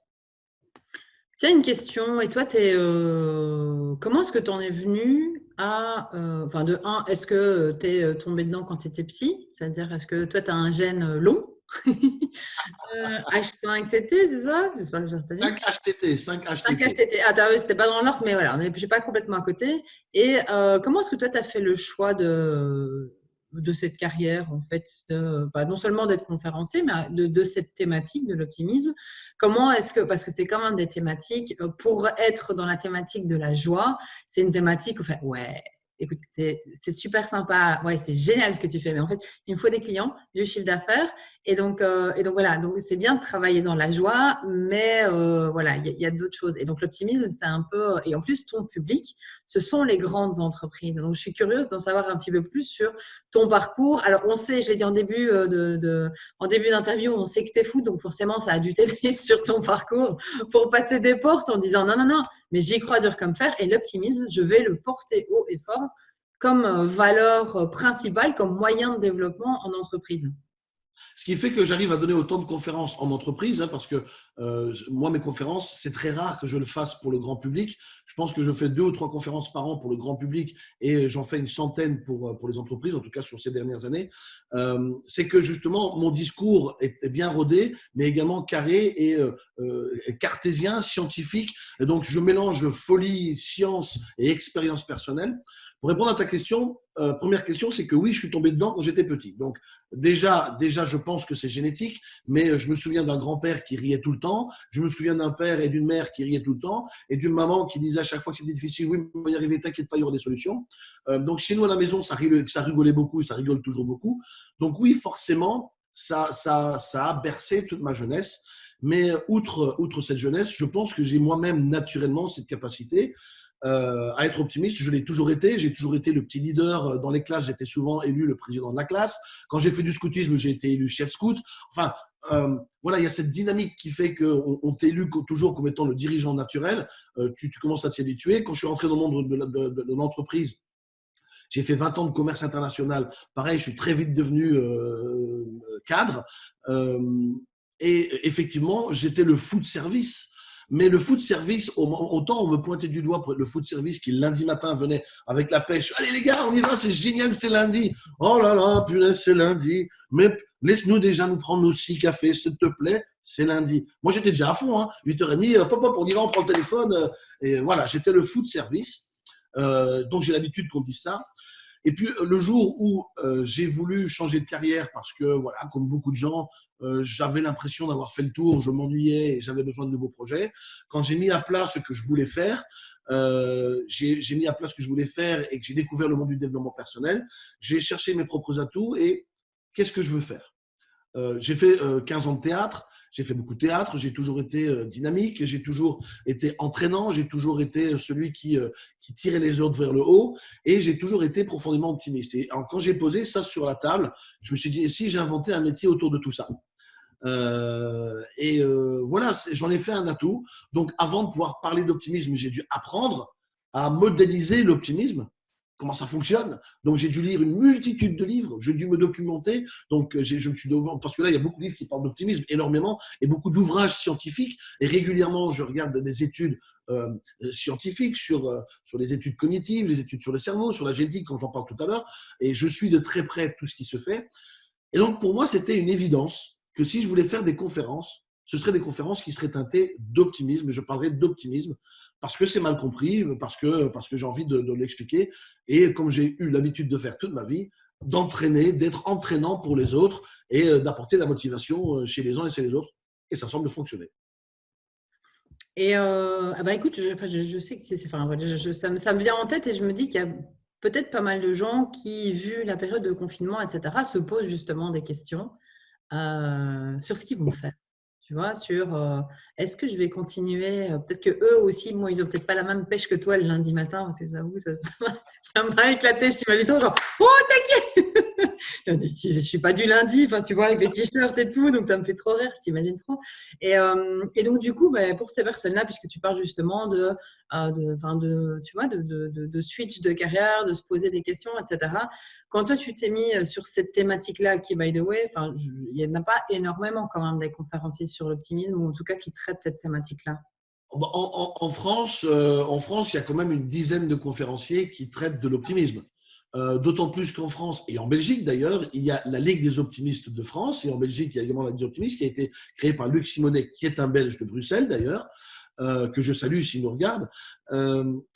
Tiens, une question. Et toi, comment est-ce que tu en es venu à… enfin, de un, est-ce que tu es tombé dedans quand tu étais petit? C'est-à-dire, est-ce que toi, tu as un gène long H5TT, c'est ça? J'espère que j'ai retenu. 5 HTT, 5 5 HTT. HTT. Ah, c'était pas dans l'ordre, mais voilà, je suis pas complètement à côté. Et comment est-ce que toi, tu as fait le choix de cette carrière, en fait, non seulement d'être conférencier, mais de cette thématique de l'optimisme? Comment est-ce que, parce que c'est quand même des thématiques, pour être dans la thématique de la joie, c'est une thématique, enfin, ouais, écoute, c'est super sympa, ouais, c'est génial ce que tu fais, mais en fait, il me faut des clients, du chiffre d'affaires, et donc voilà, donc c'est bien de travailler dans la joie, mais voilà, il y a d'autres choses. Et donc l'optimisme, c'est un peu, et en plus ton public, ce sont les grandes entreprises. Donc je suis curieuse d'en savoir un petit peu plus sur ton parcours. Alors on sait, je l'ai dit en début en début d'interview, on sait que tu es fou, donc forcément ça a dû t'aider sur ton parcours pour passer des portes en disant non, non, non, mais j'y crois dur comme fer, et l'optimisme, je vais le porter haut et fort comme valeur principale, comme moyen de développement en entreprise. Ce qui fait que j'arrive à donner autant de conférences en entreprise, hein, parce que moi, mes conférences, c'est très rare que je le fasse pour le grand public. Je pense que je fais 2 ou 3 conférences par an pour le grand public et j'en fais une centaine pour les entreprises, en tout cas sur ces dernières années. C'est que justement, mon discours est bien rodé, mais également carré et cartésien, scientifique. Et donc, je mélange folie, science et expérience personnelle. Pour répondre à ta question, première question, c'est que oui, je suis tombé dedans quand j'étais petit. Donc, déjà, je pense que c'est génétique, mais je me souviens d'un grand-père qui riait tout le temps, je me souviens d'un père et d'une mère qui riaient tout le temps, et d'une maman qui disait à chaque fois que c'était difficile, oui, on va y arriver, t'inquiète pas, il y aura des solutions. Donc, chez nous à la maison, ça rigolait beaucoup, ça rigole toujours beaucoup. Donc, oui, forcément, ça a bercé toute ma jeunesse. Mais outre cette jeunesse, je pense que j'ai moi-même naturellement cette capacité à être optimiste. Je l'ai toujours été. J'ai toujours été le petit leader dans les classes. J'étais souvent élu le président de la classe. Quand j'ai fait du scoutisme, j'ai été élu chef scout. Enfin, voilà, il y a cette dynamique qui fait qu'on t'élu toujours comme étant le dirigeant naturel. Tu commences à t'y habituer. Quand je suis rentré dans le monde de l'entreprise, j'ai fait 20 ans de commerce international. Pareil, je suis très vite devenu cadre. Et effectivement, j'étais le fou de service. Mais le food service, autant on me pointait du doigt pour le food service qui lundi matin venait avec la pêche. Allez les gars, on y va, c'est génial, c'est lundi. Oh là là, punaise, c'est lundi. Mais laisse-nous déjà nous prendre nos 6 cafés, s'il te plaît, c'est lundi. Moi, j'étais déjà à fond, hein, 8h30, hop, hop, on y va, on prend le téléphone. Et voilà, j'étais le food service. Donc, j'ai l'habitude qu'on dise ça. Et puis, le jour où j'ai voulu changer de carrière parce que, voilà, comme beaucoup de gens, j'avais l'impression d'avoir fait le tour, je m'ennuyais et j'avais besoin de nouveaux projets. Quand j'ai mis à plat ce que je voulais faire, j'ai mis à plat ce que je voulais faire et que j'ai découvert le monde du développement personnel, j'ai cherché mes propres atouts et qu'est-ce que je veux faire. J'ai fait 15 ans de théâtre, j'ai fait beaucoup de théâtre, j'ai toujours été dynamique, j'ai toujours été entraînant, j'ai toujours été celui qui tirait les autres vers le haut et j'ai toujours été profondément optimiste. Et alors, quand j'ai posé ça sur la table, je me suis dit, et si j'inventais un métier autour de tout ça? Voilà, j'en ai fait un atout. Donc, avant de pouvoir parler d'optimisme, j'ai dû apprendre à modéliser l'optimisme. comment ça fonctionne. Donc, j'ai dû lire une multitude de livres, j'ai dû me documenter. Donc, je me suis parce que là, il y a beaucoup de livres qui parlent d'optimisme, énormément, et beaucoup d'ouvrages scientifiques. Et régulièrement, je regarde des études scientifiques sur les études cognitives, les études sur le cerveau, sur la génétique, comme j'en parle tout à l'heure. Et je suis de très près tout ce qui se fait. Et donc, pour moi, c'était une évidence que si je voulais faire des conférences, ce seraient des conférences qui seraient teintées d'optimisme. Je parlerai d'optimisme parce que c'est mal compris, parce que j'ai envie de l'expliquer. Et comme j'ai eu l'habitude de faire toute ma vie, d'entraîner, d'être entraînant pour les autres et d'apporter de la motivation chez les uns et chez les autres. Et ça semble fonctionner. Et écoute, je sais que ça me vient en tête et je me dis qu'il y a peut-être pas mal de gens qui, vu la période de confinement, etc., se posent justement des questions sur ce qu'ils vont faire. Tu vois, sur est-ce que je vais continuer peut-être que eux aussi, moi, ils ont peut-être pas la même pêche que toi le lundi matin, parce que j'avoue, ça m'a éclaté cette image. Genre, oh, t'inquiète. Je suis pas du lundi, enfin, tu vois, avec les t-shirts et tout, donc ça me fait trop rire, je t'imagine trop. Et donc, du coup, pour ces personnes-là, puisque tu parles justement de switch de carrière, de se poser des questions, etc. Quand toi, tu t'es mis sur cette thématique-là, qui, by the way, il n'y en a pas énormément quand même des conférenciers sur l'optimisme, ou en tout cas qui traitent cette thématique-là. En France, il y a quand même une dizaine de conférenciers qui traitent de l'optimisme. D'autant plus qu'en France, et en Belgique d'ailleurs, il y a la Ligue des optimistes de France, et en Belgique, il y a également la Ligue des optimistes qui a été créée par Luc Simonet, qui est un Belge de Bruxelles d'ailleurs, que je salue s'il nous regarde.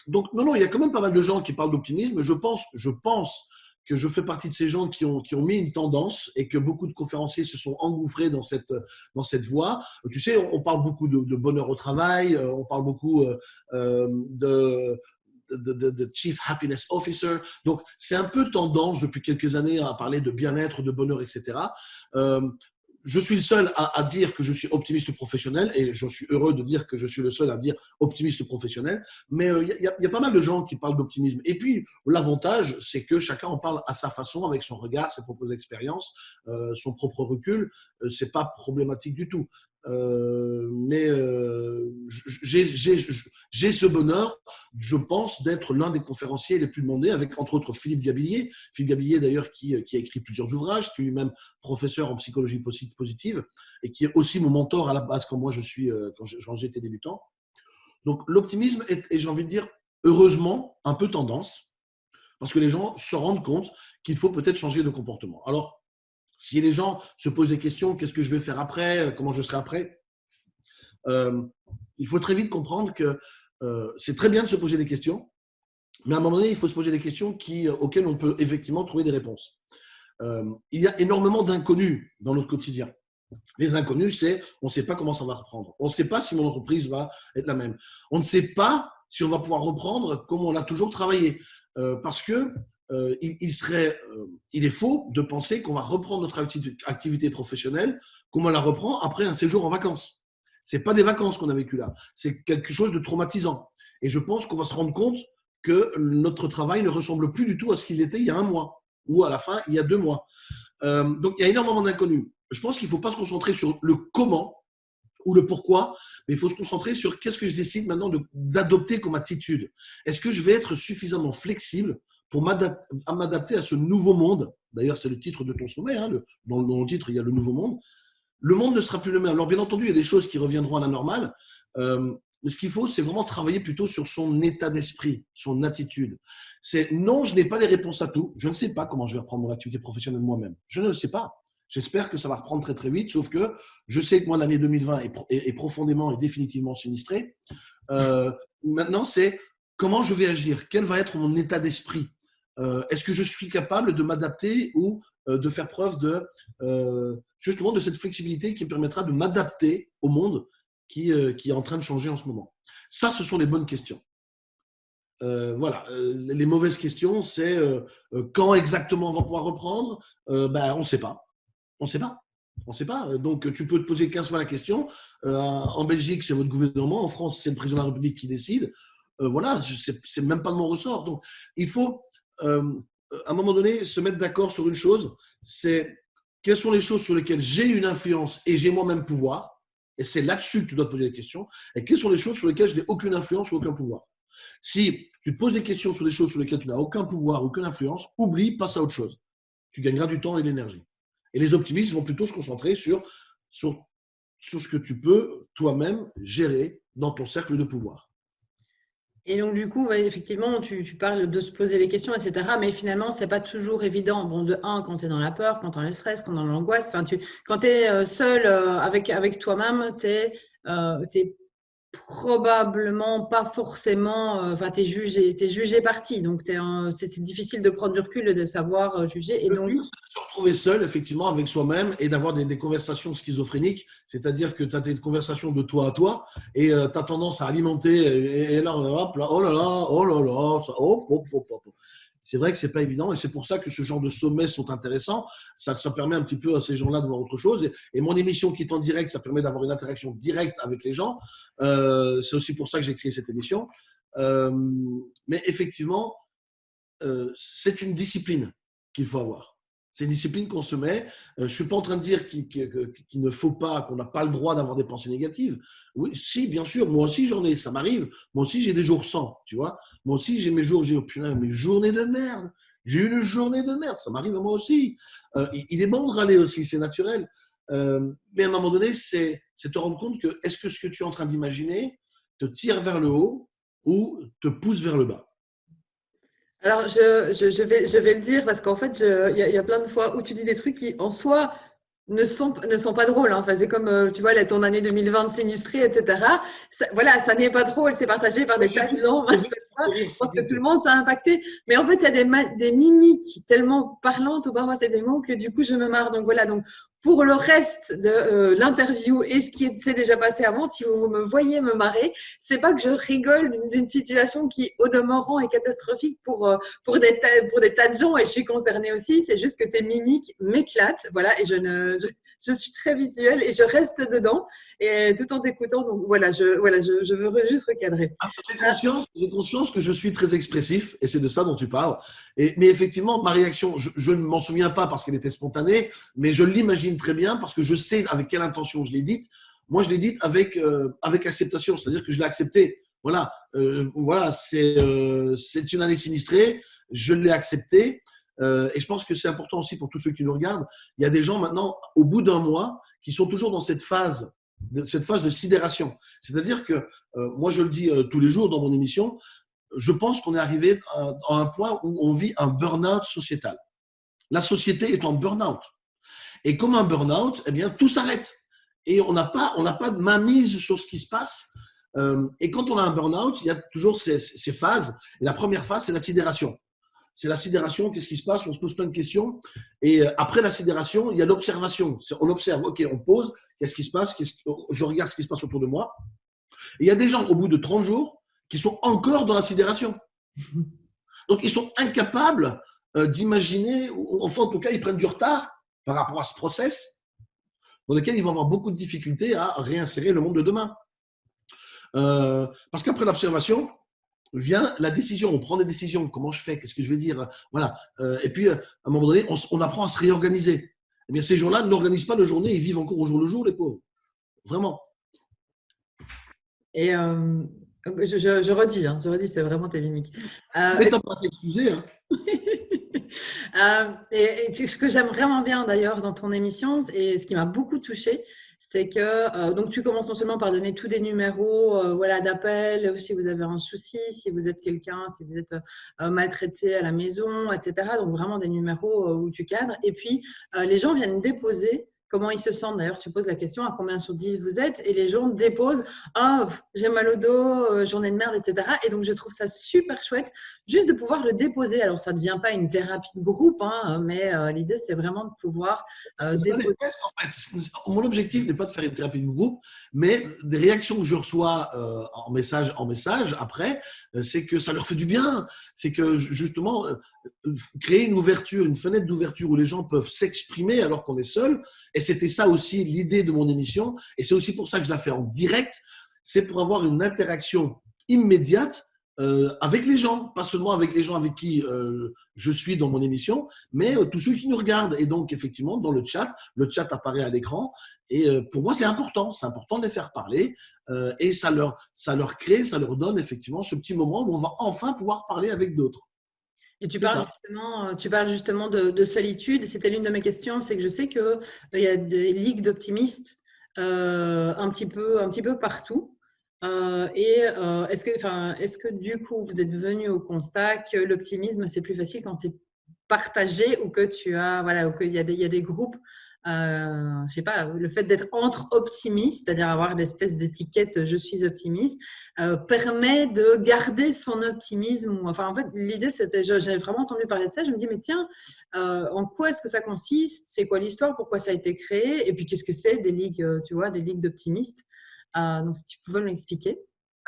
Donc, non, il y a quand même pas mal de gens qui parlent d'optimisme. Je pense que je fais partie de ces gens qui ont mis une tendance et que beaucoup de conférenciers se sont engouffrés dans cette voie. Tu sais, on parle beaucoup de bonheur au travail, on parle beaucoup de Chief Happiness Officer. Donc, c'est un peu tendance depuis quelques années à parler de bien-être, de bonheur, etc. Je suis le seul à dire que je suis optimiste professionnel et je suis heureux de dire que je suis le seul à dire optimiste professionnel. Mais il y a pas mal de gens qui parlent d'optimisme. Et puis, l'avantage, c'est que chacun en parle à sa façon, avec son regard, ses propres expériences, son propre recul. C'est pas problématique du tout. Mais j'ai ce bonheur, je pense, d'être l'un des conférenciers les plus demandés, avec entre autres Philippe Gabillier. Philippe Gabillier, d'ailleurs, qui a écrit plusieurs ouvrages, qui est lui-même professeur en psychologie positive et qui est aussi mon mentor à la base quand j'étais débutant. Donc, l'optimisme est, et j'ai envie de dire, heureusement, un peu tendance, parce que les gens se rendent compte qu'il faut peut-être changer de comportement. Alors, si les gens se posent des questions, qu'est-ce que je vais faire après, comment je serai après, il faut très vite comprendre que c'est très bien de se poser des questions, mais à un moment donné, il faut se poser des questions auxquelles on peut effectivement trouver des réponses. Il y a énormément d'inconnus dans notre quotidien. Les inconnus, c'est on ne sait pas comment ça va reprendre. On ne sait pas si mon entreprise va être la même. On ne sait pas si on va pouvoir reprendre comme on a toujours travaillé. Parce que il est faux de penser qu'on va reprendre notre activité professionnelle comme on la reprend après un séjour en vacances. Ce n'est pas des vacances qu'on a vécues là. C'est quelque chose de traumatisant. Et je pense qu'on va se rendre compte que notre travail ne ressemble plus du tout à ce qu'il était il y a un mois ou à la fin, il y a 2 mois. Donc, il y a énormément d'inconnus. Je pense qu'il ne faut pas se concentrer sur le comment ou le pourquoi, mais il faut se concentrer sur qu'est-ce que je décide maintenant d'adopter comme attitude. Est-ce que je vais être suffisamment flexible pour m'adapter à ce nouveau monde? D'ailleurs, c'est le titre de ton sommet. Dans le titre, il y a le nouveau monde. Le monde ne sera plus le même. Alors, bien entendu, il y a des choses qui reviendront à la normale. Mais ce qu'il faut, c'est vraiment travailler plutôt sur son état d'esprit, son attitude. C'est non, je n'ai pas les réponses à tout. Je ne sais pas comment je vais reprendre mon activité professionnelle moi-même. Je ne le sais pas. J'espère que ça va reprendre très très vite, sauf que je sais que moi, l'année 2020 est profondément et définitivement sinistrée. Maintenant, c'est comment je vais agir, quel va être mon état d'esprit. Est-ce que je suis capable de m'adapter ou de faire preuve justement de cette flexibilité qui me permettra de m'adapter au monde qui est en train de changer en ce moment. Ça, ce sont les bonnes questions. Voilà. Les mauvaises questions, c'est quand exactement on va pouvoir reprendre. On ne sait pas. On ne sait pas. On ne sait pas. Donc, tu peux te poser 15 fois la question. En Belgique, c'est votre gouvernement. En France, c'est le président de la République qui décide. Voilà, c'est même pas de mon ressort. Donc, il faut, à un moment donné, se mettre d'accord sur une chose. C'est quelles sont les choses sur lesquelles j'ai une influence et j'ai moi-même pouvoir. Et c'est là-dessus que tu dois te poser des questions. Et quelles sont les choses sur lesquelles je n'ai aucune influence ou aucun pouvoir? Si Tu te poses des questions sur des choses sur lesquelles tu n'as aucun pouvoir, aucune influence. Oublie, passe à autre chose. Tu gagneras du temps et de l'énergie. Et les optimistes vont plutôt se concentrer sur ce que tu peux toi-même gérer dans ton cercle de pouvoir. Et donc, du coup, ouais, effectivement, tu parles de se poser les questions, etc. Mais finalement, c'est pas toujours évident. Bon, de un, quand tu es dans la peur, quand tu es dans le stress, quand tu es dans l'angoisse, enfin, quand tu es seul avec toi-même, tu es, probablement pas forcément, enfin, tu es jugé parti. Donc, c'est difficile de prendre du recul et de savoir juger. Et Le donc, pire, c'est de se retrouver seul, effectivement, avec soi-même et d'avoir des conversations schizophréniques. C'est-à-dire que tu as des conversations de toi à toi et tu as tendance à alimenter. Et là, hop, là, oh là là, ça, hop, hop, hop, hop. C'est vrai que c'est pas évident et c'est pour ça que ce genre de sommets sont intéressants. Ça permet un petit peu à ces gens-là de voir autre chose. Et mon émission qui est en direct, ça permet d'avoir une interaction directe avec les gens. C'est aussi pour ça que j'ai créé cette émission. Mais effectivement, c'est une discipline qu'il faut avoir. C'est une discipline qu'on se met. Je ne suis pas en train de dire qu'il ne faut pas, qu'on n'a pas le droit d'avoir des pensées négatives. Oui, si, bien sûr. Moi aussi, j'en ai. Ça m'arrive. Moi aussi, j'ai des jours sans, tu vois. Moi aussi, j'ai mes jours, j'ai oh, putain, mes journées de merde. J'ai eu une journée de merde. Ça m'arrive à moi aussi. Il est bon de râler aussi, c'est naturel. Mais à un moment donné, c'est te rendre compte que est-ce que ce que tu es en train d'imaginer te tire vers le haut ou te pousse vers le bas. alors, je vais le dire parce qu'en fait, il y a plein de fois où tu dis des trucs qui, en soi, ne sont pas drôles. Hein. Enfin, c'est comme, tu vois, ton année 2020 sinistrée, etc. Voilà, ça n'est pas drôle, c'est partagé par des tas de gens. Je pense que tout le monde t'a impacté. Mais en fait, il y a des mimiques tellement parlantes ou parfois c'est des mots que du coup, je me marre. Donc voilà, donc pour le reste de l'interview et ce qui s'est déjà passé avant, si vous me voyez me marrer, c'est pas que je rigole d'une situation qui, au demeurant, est catastrophique pour des tas de gens et je suis concernée aussi. C'est juste que tes mimiques m'éclatent. Voilà, et je suis très visuelle et je reste dedans et tout en t'écoutant. Donc voilà, je veux juste recadrer. Ah, j'ai conscience que je suis très expressif et c'est de ça dont tu parles. Mais effectivement, ma réaction, je ne m'en souviens pas parce qu'elle était spontanée, mais je l'imagine très bien parce que je sais avec quelle intention je l'ai dite. Moi, je l'ai dite avec acceptation, c'est-à-dire que je l'ai accepté. Voilà, c'est une année sinistrée, je l'ai accepté. Et je pense que c'est important aussi pour tous ceux qui nous regardent. Il y a des gens maintenant, au bout d'un mois, qui sont toujours dans cette phase de sidération. C'est-à-dire que, moi je le dis tous les jours dans mon émission, je pense qu'on est arrivé à un point où on vit un burn-out sociétal. La société est en burn-out. Et comme un burn-out, eh bien, tout s'arrête. Et on n'a pas de mainmise sur ce qui se passe. Et quand on a un burn-out, il y a toujours ces phases. Et la première phase, c'est la sidération. C'est la sidération, qu'est-ce qui se passe? On se pose plein de questions. Et après la sidération, il y a l'observation. On observe, ok, on pose, qu'est-ce qui se passe? Je regarde ce qui se passe autour de moi. Et il y a des gens, au bout de 30 jours, qui sont encore dans la sidération. Donc, ils sont incapables d'imaginer, ou enfin, en tout cas, ils prennent du retard par rapport à ce process dans lequel ils vont avoir beaucoup de difficultés à réinsérer le monde de demain. Parce qu'après l'observation, vient la décision. On prend des décisions. Comment je fais? Qu'est-ce que je vais dire? Voilà. Et puis, à un moment donné, on apprend à se réorganiser. Eh bien, ces gens-là n'organisent pas leur journée. Ils vivent encore au jour le jour, les pauvres. Vraiment. Et je redis, c'est vraiment tes mimiques. Mais t'as pas à t'excuser. Hein. Et ce que j'aime vraiment bien d'ailleurs dans ton émission, et ce qui m'a beaucoup touchée, c'est que donc tu commences non seulement par donner tous des numéros voilà, d'appel, si vous avez un souci, si vous êtes quelqu'un, si vous êtes maltraité à la maison, etc. Donc vraiment des numéros où tu cadres. Et puis les gens viennent déposer comment ils se sentent. D'ailleurs, tu poses la question à combien sur 10 vous êtes et les gens déposent ah, j'ai mal au dos, journée de merde, etc. Et donc, je trouve ça super chouette juste de pouvoir le déposer. Alors, ça ne devient pas une thérapie de groupe, hein, mais l'idée, c'est vraiment de pouvoir déposer. Presque, en fait. Mon objectif n'est pas de faire une thérapie de groupe, mais des réactions que je reçois en message après, c'est que ça leur fait du bien. C'est que justement, créer une ouverture, une fenêtre d'ouverture où les gens peuvent s'exprimer alors qu'on est seul. Et c'était ça aussi l'idée de mon émission. Et c'est aussi pour ça que je la fais en direct. C'est pour avoir une interaction immédiate avec les gens, pas seulement avec les gens avec qui je suis dans mon émission, mais tous ceux qui nous regardent. Et donc, effectivement, dans le chat apparaît à l'écran. Et pour moi, c'est important de les faire parler. Et ça leur crée, ça leur donne effectivement ce petit moment où on va enfin pouvoir parler avec d'autres. Et tu parles justement de solitude. C'était l'une de mes questions, c'est que je sais qu'il y a des ligues d'optimistes un petit peu partout. Est-ce que du coup, vous êtes venu au constat que l'optimisme, c'est plus facile quand c'est partagé ou que ou qu'il y a des groupes, je sais pas, le fait d'être entre optimistes, c'est-à-dire avoir l'espèce d'étiquette je suis optimiste, permet de garder son optimisme. Enfin, en fait, l'idée, c'était, j'avais vraiment entendu parler de ça. Je me dis, mais tiens, en quoi est-ce que ça consiste? C'est quoi l'histoire? Pourquoi ça a été créé? Et puis, qu'est-ce que c'est des ligues, des ligues d'optimistes? Donc, si tu pouvais m'expliquer.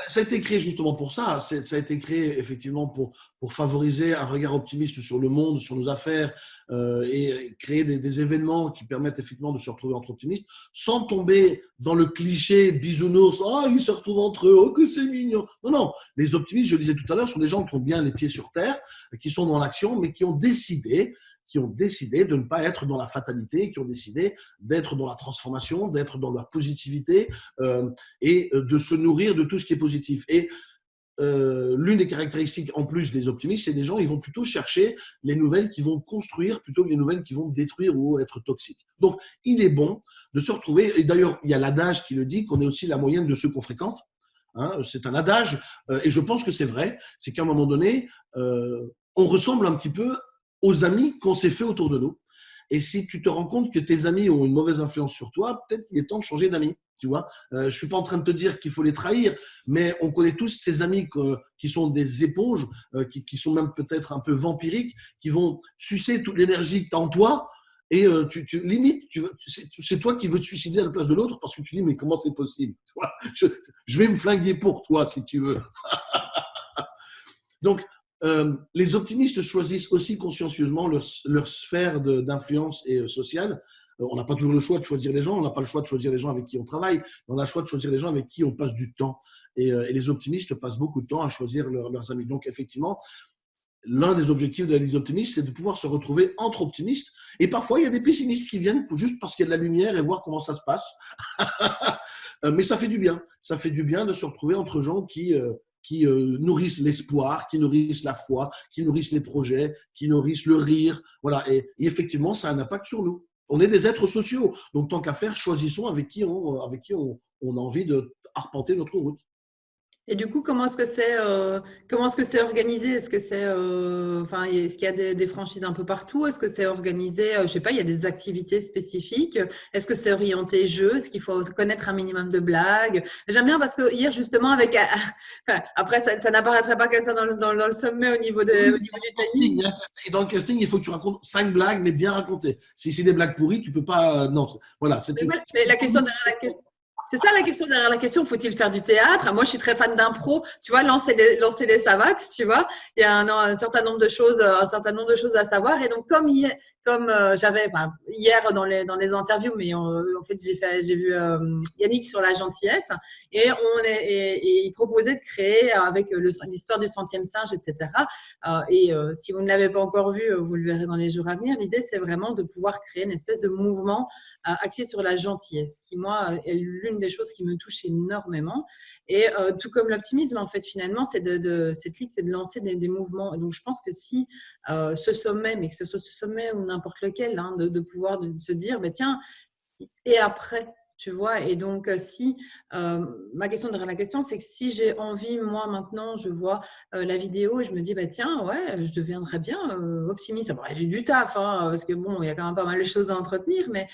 Ça a été créé justement pour ça. Ça a été créé effectivement pour favoriser un regard optimiste sur le monde, sur nos affaires et créer des événements qui permettent effectivement de se retrouver entre optimistes sans tomber dans le cliché bisounours. Oh, ils se retrouvent entre eux, oh, que c'est mignon. Non, non. Les optimistes, je le disais tout à l'heure, sont des gens qui ont bien les pieds sur terre, qui sont dans l'action, mais qui ont décidé de ne pas être dans la fatalité, qui ont décidé d'être dans la transformation, d'être dans la positivité et de se nourrir de tout ce qui est positif. Et l'une des caractéristiques en plus des optimistes, c'est des gens, ils vont plutôt chercher les nouvelles qui vont construire plutôt que les nouvelles qui vont détruire ou être toxiques. Donc, il est bon de se retrouver, et d'ailleurs, il y a l'adage qui le dit, qu'on est aussi la moyenne de ceux qu'on fréquente. Hein, c'est un adage, et je pense que c'est vrai, c'est qu'à un moment donné, on ressemble un petit peu aux amis qu'on s'est fait autour de nous. Et si tu te rends compte que tes amis ont une mauvaise influence sur toi, peut-être qu'il est temps de changer d'amis. Tu vois, je suis pas en train de te dire qu'il faut les trahir, mais on connaît tous ces amis qui sont des éponges, qui sont même peut-être un peu vampiriques, qui vont sucer toute l'énergie que tu as en toi. Et limite, c'est toi qui veux te suicider à la place de l'autre parce que tu dis mais comment c'est possible, tu vois, je vais me flinguer pour toi si tu veux. Donc, les optimistes choisissent aussi consciencieusement leur sphère d'influence et sociale. On n'a pas toujours le choix de choisir les gens, on n'a pas le choix de choisir les gens avec qui on travaille, mais on a le choix de choisir les gens avec qui on passe du temps. Et les optimistes passent beaucoup de temps à choisir leurs amis. Donc, effectivement, l'un des objectifs de la liste optimiste, c'est de pouvoir se retrouver entre optimistes. Et parfois, il y a des pessimistes qui viennent juste parce qu'il y a de la lumière et voir comment ça se passe. Mais ça fait du bien. Ça fait du bien de se retrouver entre gens qui nourrissent l'espoir, qui nourrissent la foi, qui nourrissent les projets, qui nourrissent le rire. Voilà. Et effectivement, ça a un impact sur nous. On est des êtres sociaux. Donc, tant qu'à faire, choisissons avec qui on a envie d'arpenter notre route. Et du coup, comment est-ce que c'est organisé? Est-ce que est-ce qu'il y a des franchises un peu partout? Est-ce que c'est organisé, je sais pas, il y a des activités spécifiques? Est-ce que c'est orienté jeu? Est-ce qu'il faut connaître un minimum de blagues? J'aime bien parce que hier, justement, après, ça n'apparaîtrait pas comme ça dans le sommet au niveau du casting. Et dans le casting, il faut que tu racontes 5 blagues, mais bien racontées. Si c'est des blagues pourries, tu peux pas. Non, voilà. Mais la question derrière la question. C'est ça la question derrière la question, faut-il faire du théâtre? Moi, je suis très fan d'impro, tu vois, lancer les savates, tu vois. Il y a un certain nombre de choses à savoir. Et donc, comme j'avais hier dans les interviews, mais en fait, j'ai vu Yannick sur la gentillesse et il proposait de créer avec l'histoire du centième singe, etc. Si vous ne l'avez pas encore vu, vous le verrez dans les jours à venir. L'idée, c'est vraiment de pouvoir créer une espèce de mouvement axé sur la gentillesse, qui, moi, est l'une des choses qui me touche énormément. Et tout comme l'optimisme, en fait, finalement, cette ligue, c'est de lancer des mouvements. Et donc, je pense que si ce sommet, mais que ce soit ce sommet ou n'importe lequel, hein, de pouvoir se dire, bah, tiens, et après, tu vois. Et donc, ma question derrière la question, c'est que si j'ai envie, moi, maintenant, je vois la vidéo et je me dis, bah, tiens, ouais, je deviendrais bien optimiste. Bon, j'ai du taf, hein, parce que bon, il y a quand même pas mal de choses à entretenir. Mais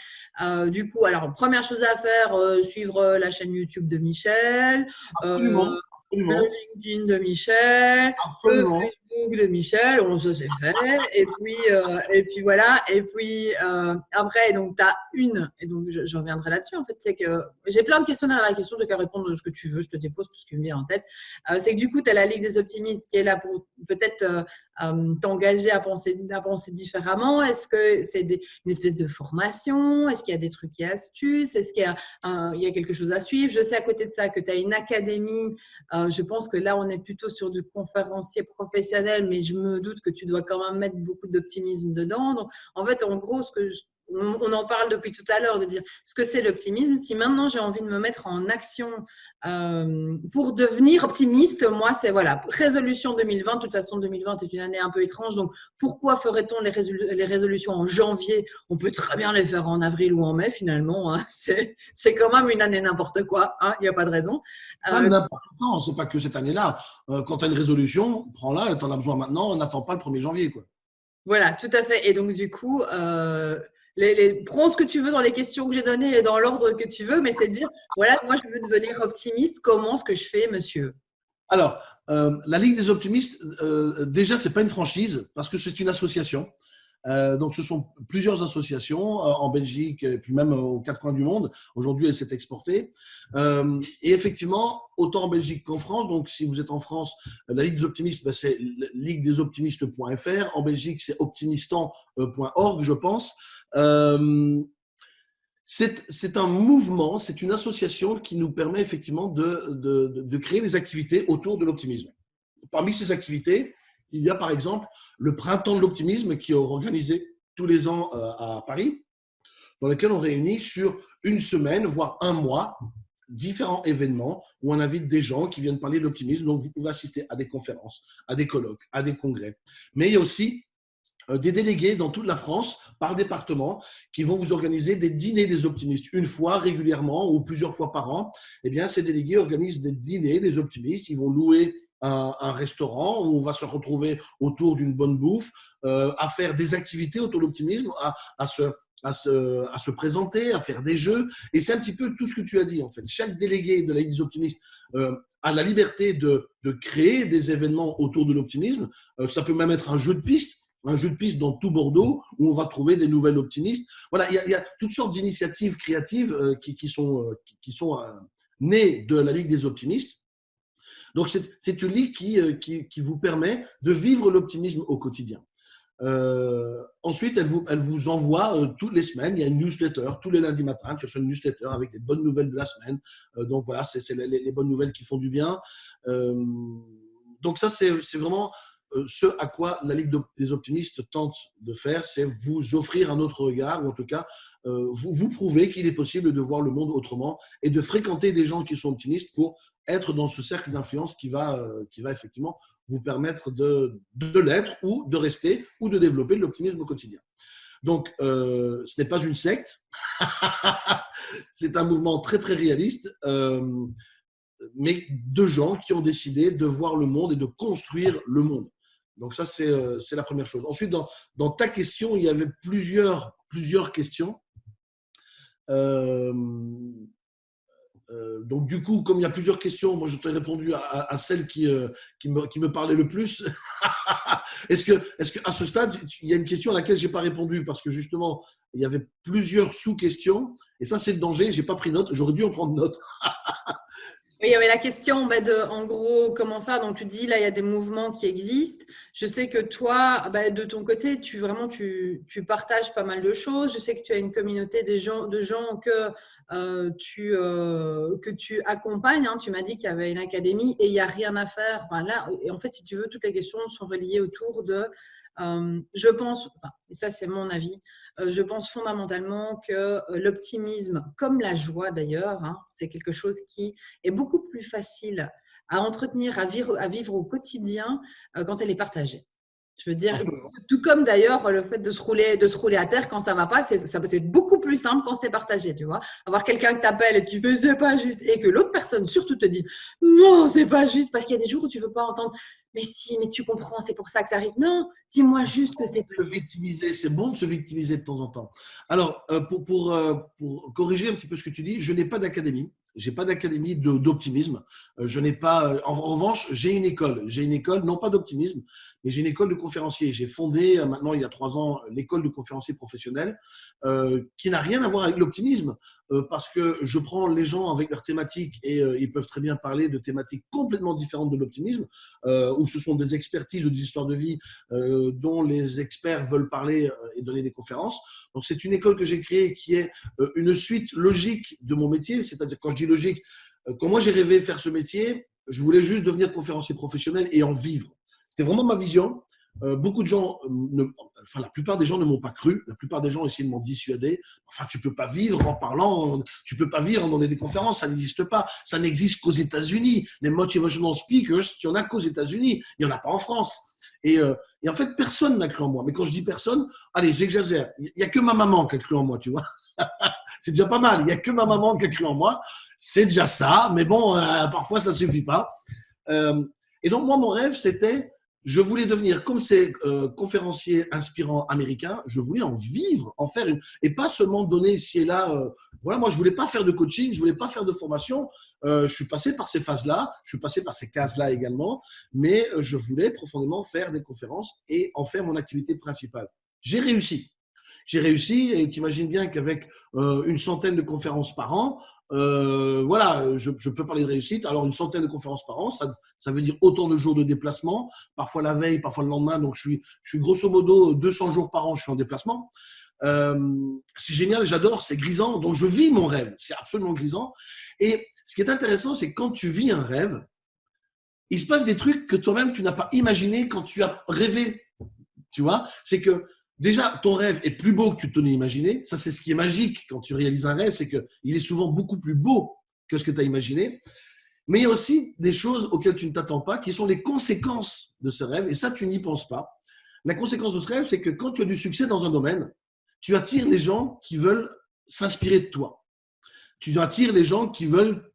du coup, alors, première chose à faire, suivre la chaîne YouTube de Michel. Absolument. Le LinkedIn de Michel, Absolument. le Facebook de Michel, ça c'est fait. Et puis voilà. Et puis après, donc tu as et donc je reviendrai là-dessus en fait, c'est que j'ai plein de questions derrière la question, de qu'à répondre ce que tu veux, je te dépose tout ce qui me vient en tête. C'est que du coup, tu as la Ligue des optimistes qui est là pour peut-être t'engager à penser différemment? Est-ce que c'est une espèce de formation? Est-ce qu'il y a des trucs et astuces? Est-ce qu'il y a, il y a quelque chose à suivre? Je sais à côté de ça que tu as une académie. Je pense que là, on est plutôt sur du conférencier professionnel, mais je me doute que tu dois quand même mettre beaucoup d'optimisme dedans. Donc, en fait, en gros, on en parle depuis tout à l'heure, de dire ce que c'est l'optimisme. Si maintenant j'ai envie de me mettre en action pour devenir optimiste, moi, c'est voilà, résolution 2020. De toute façon, 2020 est une année un peu étrange. Donc, pourquoi ferait-on les résolutions en janvier? On peut très bien les faire en avril ou en mai, finalement. Hein. C'est quand même une année n'importe quoi. Hein. Il n'y a pas de raison. N'importe quand, c'est pas que cette année-là. Quand tu as une résolution, prends-la, tu en as besoin maintenant, on n'attend pas le 1er janvier. Quoi. Voilà, tout à fait. Et donc, du coup, prends ce que tu veux dans les questions que j'ai données et dans l'ordre que tu veux, mais c'est dire, voilà, moi, je veux devenir optimiste. Comment est-ce que je fais, monsieur? Alors, la Ligue des optimistes, déjà, ce n'est pas une franchise parce que c'est une association. Donc, ce sont plusieurs associations en Belgique et puis même aux 4 coins du monde. Aujourd'hui, elle s'est exportée. Et effectivement, autant en Belgique qu'en France. Donc, si vous êtes en France, la Ligue des optimistes, ben, c'est liguedesoptimistes.fr. En Belgique, c'est optimistan.org, je pense. C'est un mouvement, c'est une association qui nous permet effectivement de créer des activités autour de l'optimisme. Parmi ces activités, il y a par exemple le Printemps de l'optimisme qui est organisé tous les ans à Paris, dans lequel on réunit sur une semaine, voire un mois, différents événements où on invite des gens qui viennent parler de l'optimisme. Donc, vous pouvez assister à des conférences, à des colloques, à des congrès. Mais il y a aussi des délégués dans toute la France, par département, qui vont vous organiser des dîners des optimistes. Une fois régulièrement ou plusieurs fois par an, eh bien, ces délégués organisent des dîners des optimistes. Ils vont louer un restaurant où on va se retrouver autour d'une bonne bouffe, à faire des activités autour de l'optimisme, à se présenter, à faire des jeux. Et c'est un petit peu tout ce que tu as dit, en fait. Chaque délégué de la Ligue des optimistes a la liberté de créer des événements autour de l'optimisme. Ça peut même être un jeu de piste dans tout Bordeaux où on va trouver des nouvelles optimistes. Voilà, il y a toutes sortes d'initiatives créatives qui sont nées de la Ligue des optimistes. Donc, c'est une ligue qui vous permet de vivre l'optimisme au quotidien. Ensuite, elle vous envoie toutes les semaines, il y a une newsletter, tous les lundis matins, tu reçois une newsletter avec des bonnes nouvelles de la semaine. Donc voilà, c'est les bonnes nouvelles qui font du bien. Donc ça, c'est vraiment ce à quoi la Ligue des optimistes tente de faire, c'est vous offrir un autre regard, ou en tout cas, vous prouver qu'il est possible de voir le monde autrement et de fréquenter des gens qui sont optimistes pour être dans ce cercle d'influence qui va effectivement vous permettre de l'être ou de rester ou de développer de l'optimisme au quotidien. Donc, ce n'est pas une secte, c'est un mouvement très, très réaliste, mais de gens qui ont décidé de voir le monde et de construire le monde. Donc, ça, c'est la première chose. Ensuite, dans ta question, il y avait plusieurs questions. Donc, du coup, comme il y a plusieurs questions, moi, je t'ai répondu à celle qui me parlait le plus. Est-ce que, à ce stade, il y a une question à laquelle je n'ai pas répondu parce que justement, il y avait plusieurs sous-questions et ça, c'est le danger. Je n'ai pas pris note. J'aurais dû en prendre note. Oui, il y avait la question en gros, comment faire. Donc, tu dis, là, il y a des mouvements qui existent. Je sais que toi, de ton côté, tu partages pas mal de choses. Je sais que tu as une communauté de gens que tu accompagnes. Hein. Tu m'as dit qu'il y avait une académie et il n'y a rien à faire. Enfin, là, et en fait, si tu veux, toutes les questions sont reliées autour de… je pense, et ça c'est mon avis, je pense fondamentalement que l'optimisme, comme la joie d'ailleurs, hein, c'est quelque chose qui est beaucoup plus facile à entretenir, à vivre au quotidien quand elle est partagée. Je veux dire, tout comme d'ailleurs le fait de se rouler à terre quand ça va pas, c'est beaucoup plus simple quand c'est partagé, tu vois. Avoir quelqu'un que t'appelle et tu fais c'est pas juste et que l'autre personne surtout te dise non c'est pas juste parce qu'il y a des jours où tu veux pas entendre mais si mais tu comprends c'est pour ça que ça arrive. Non, dis-moi juste que c'est se victimiser, c'est bon de se victimiser de temps en temps. Alors pour corriger un petit peu ce que tu dis, je n'ai pas d'académie. J'ai pas d'académie d'optimisme. Je n'ai pas. En revanche, j'ai une école non pas d'optimisme, mais j'ai une école de conférenciers. J'ai fondé maintenant, il y a 3 ans, l'école de conférenciers professionnels qui n'a rien à voir avec l'optimisme parce que je prends les gens avec leurs thématiques et ils peuvent très bien parler de thématiques complètement différentes de l'optimisme où ce sont des expertises ou des histoires de vie dont les experts veulent parler et donner des conférences. Donc, c'est une école que j'ai créée qui est une suite logique de mon métier. C'est-à-dire, quand je dis logique, quand moi j'ai rêvé faire ce métier, je voulais juste devenir conférencier professionnel et en vivre. C'était vraiment ma vision. Beaucoup de gens, la plupart des gens ne m'ont pas cru. La plupart des gens essayaient de m'en dissuader. Enfin, tu peux pas vivre en parlant, tu peux pas vivre en donnant des conférences, ça n'existe pas. Ça n'existe qu'aux États-Unis. Les motivational speakers, il n'y en a qu'aux États-Unis. Il n'y en a pas en France. Et en fait, personne n'a cru en moi. Mais quand je dis personne, allez, j'exagère. Il n'y a que ma maman qui a cru en moi, tu vois. C'est déjà pas mal. Il n'y a que ma maman qui a cru en moi. C'est déjà ça. Mais bon, parfois, ça ne suffit pas. Et donc, moi, mon rêve, c'était, je voulais devenir comme ces conférenciers inspirants américains. Je voulais en vivre, en faire une, et pas seulement donner ici et là. Voilà, moi, je voulais pas faire de coaching, je voulais pas faire de formation. Je suis passé par ces phases-là, je suis passé par ces cases-là également, mais je voulais profondément faire des conférences et en faire mon activité principale. J'ai réussi. J'ai réussi et tu imagines bien qu'avec une centaine de conférences par an, voilà, je peux parler de réussite. Alors, une centaine de conférences par an, ça veut dire autant de jours de déplacement, parfois la veille, parfois le lendemain. Donc, je suis grosso modo 200 jours par an, je suis en déplacement. C'est génial, j'adore, c'est grisant. Donc, je vis mon rêve. C'est absolument grisant. Et ce qui est intéressant, c'est que quand tu vis un rêve, il se passe des trucs que toi-même, tu n'as pas imaginé quand tu as rêvé. Tu vois, c'est que déjà, ton rêve est plus beau que tu t'en as imaginé. Ça, c'est ce qui est magique quand tu réalises un rêve, c'est qu'il est souvent beaucoup plus beau que ce que tu as imaginé. Mais il y a aussi des choses auxquelles tu ne t'attends pas, qui sont les conséquences de ce rêve. Et ça, tu n'y penses pas. La conséquence de ce rêve, c'est que quand tu as du succès dans un domaine, tu attires les gens qui veulent s'inspirer de toi. Tu attires les gens qui veulent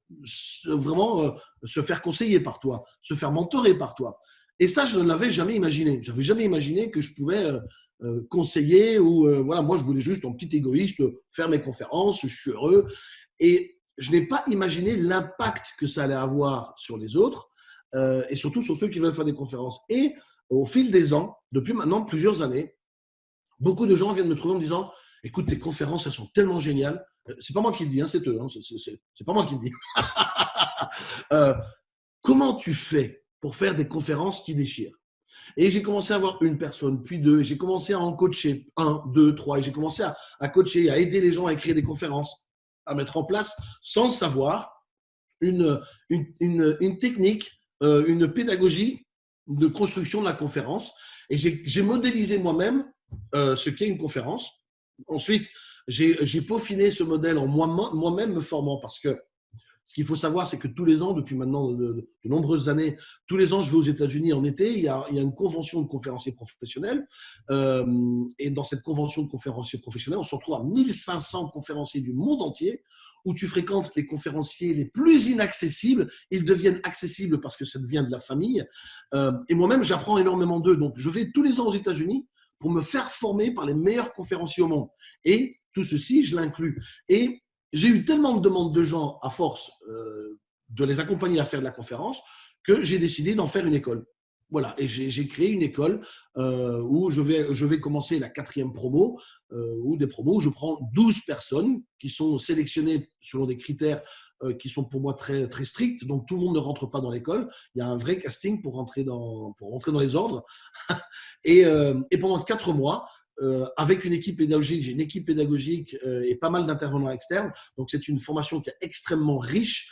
vraiment se faire conseiller par toi, se faire mentorer par toi. Et ça, je ne l'avais jamais imaginé. Je n'avais jamais imaginé que je pouvais conseiller ou voilà, moi, je voulais juste, en petit égoïste, faire mes conférences, je suis heureux. Et je n'ai pas imaginé l'impact que ça allait avoir sur les autres et surtout sur ceux qui veulent faire des conférences. Et au fil des ans, depuis maintenant plusieurs années, beaucoup de gens viennent me trouver en me disant « Écoute, tes conférences, elles sont tellement géniales. » C'est pas moi qui le dis, hein, c'est eux. Hein, c'est pas moi qui le dis. Comment tu fais pour faire des conférences qui déchirent? Et j'ai commencé à avoir une personne, puis deux, et j'ai commencé à en coacher un, deux, trois, et j'ai commencé à coacher, à aider les gens à écrire des conférences, à mettre en place, sans le savoir, une technique, une pédagogie de construction de la conférence. Et j'ai modélisé moi-même ce qu'est une conférence. Ensuite, j'ai peaufiné ce modèle en moi-même me formant parce que ce qu'il faut savoir, c'est que tous les ans, depuis maintenant de nombreuses années, tous les ans, je vais aux États-Unis en été. Il y a une convention de conférenciers professionnels. Et dans cette convention de conférenciers professionnels, on se retrouve à 1500 conférenciers du monde entier où tu fréquentes les conférenciers les plus inaccessibles. Ils deviennent accessibles parce que ça devient de la famille. Et moi-même, j'apprends énormément d'eux. Donc, je vais tous les ans aux États-Unis pour me faire former par les meilleurs conférenciers au monde. Et tout ceci, je l'inclus. Et j'ai eu tellement de demandes de gens à force de les accompagner à faire de la conférence que j'ai décidé d'en faire une école. Voilà, et j'ai créé une école où je vais commencer la 4e promo, ou des promos où je prends 12 personnes qui sont sélectionnées selon des critères qui sont pour moi très, très stricts. Donc, tout le monde ne rentre pas dans l'école. Il y a un vrai casting pour rentrer dans les ordres. Et pendant 4 mois, avec une équipe pédagogique, j'ai une équipe pédagogique et pas mal d'intervenants externes. Donc, c'est une formation qui est extrêmement riche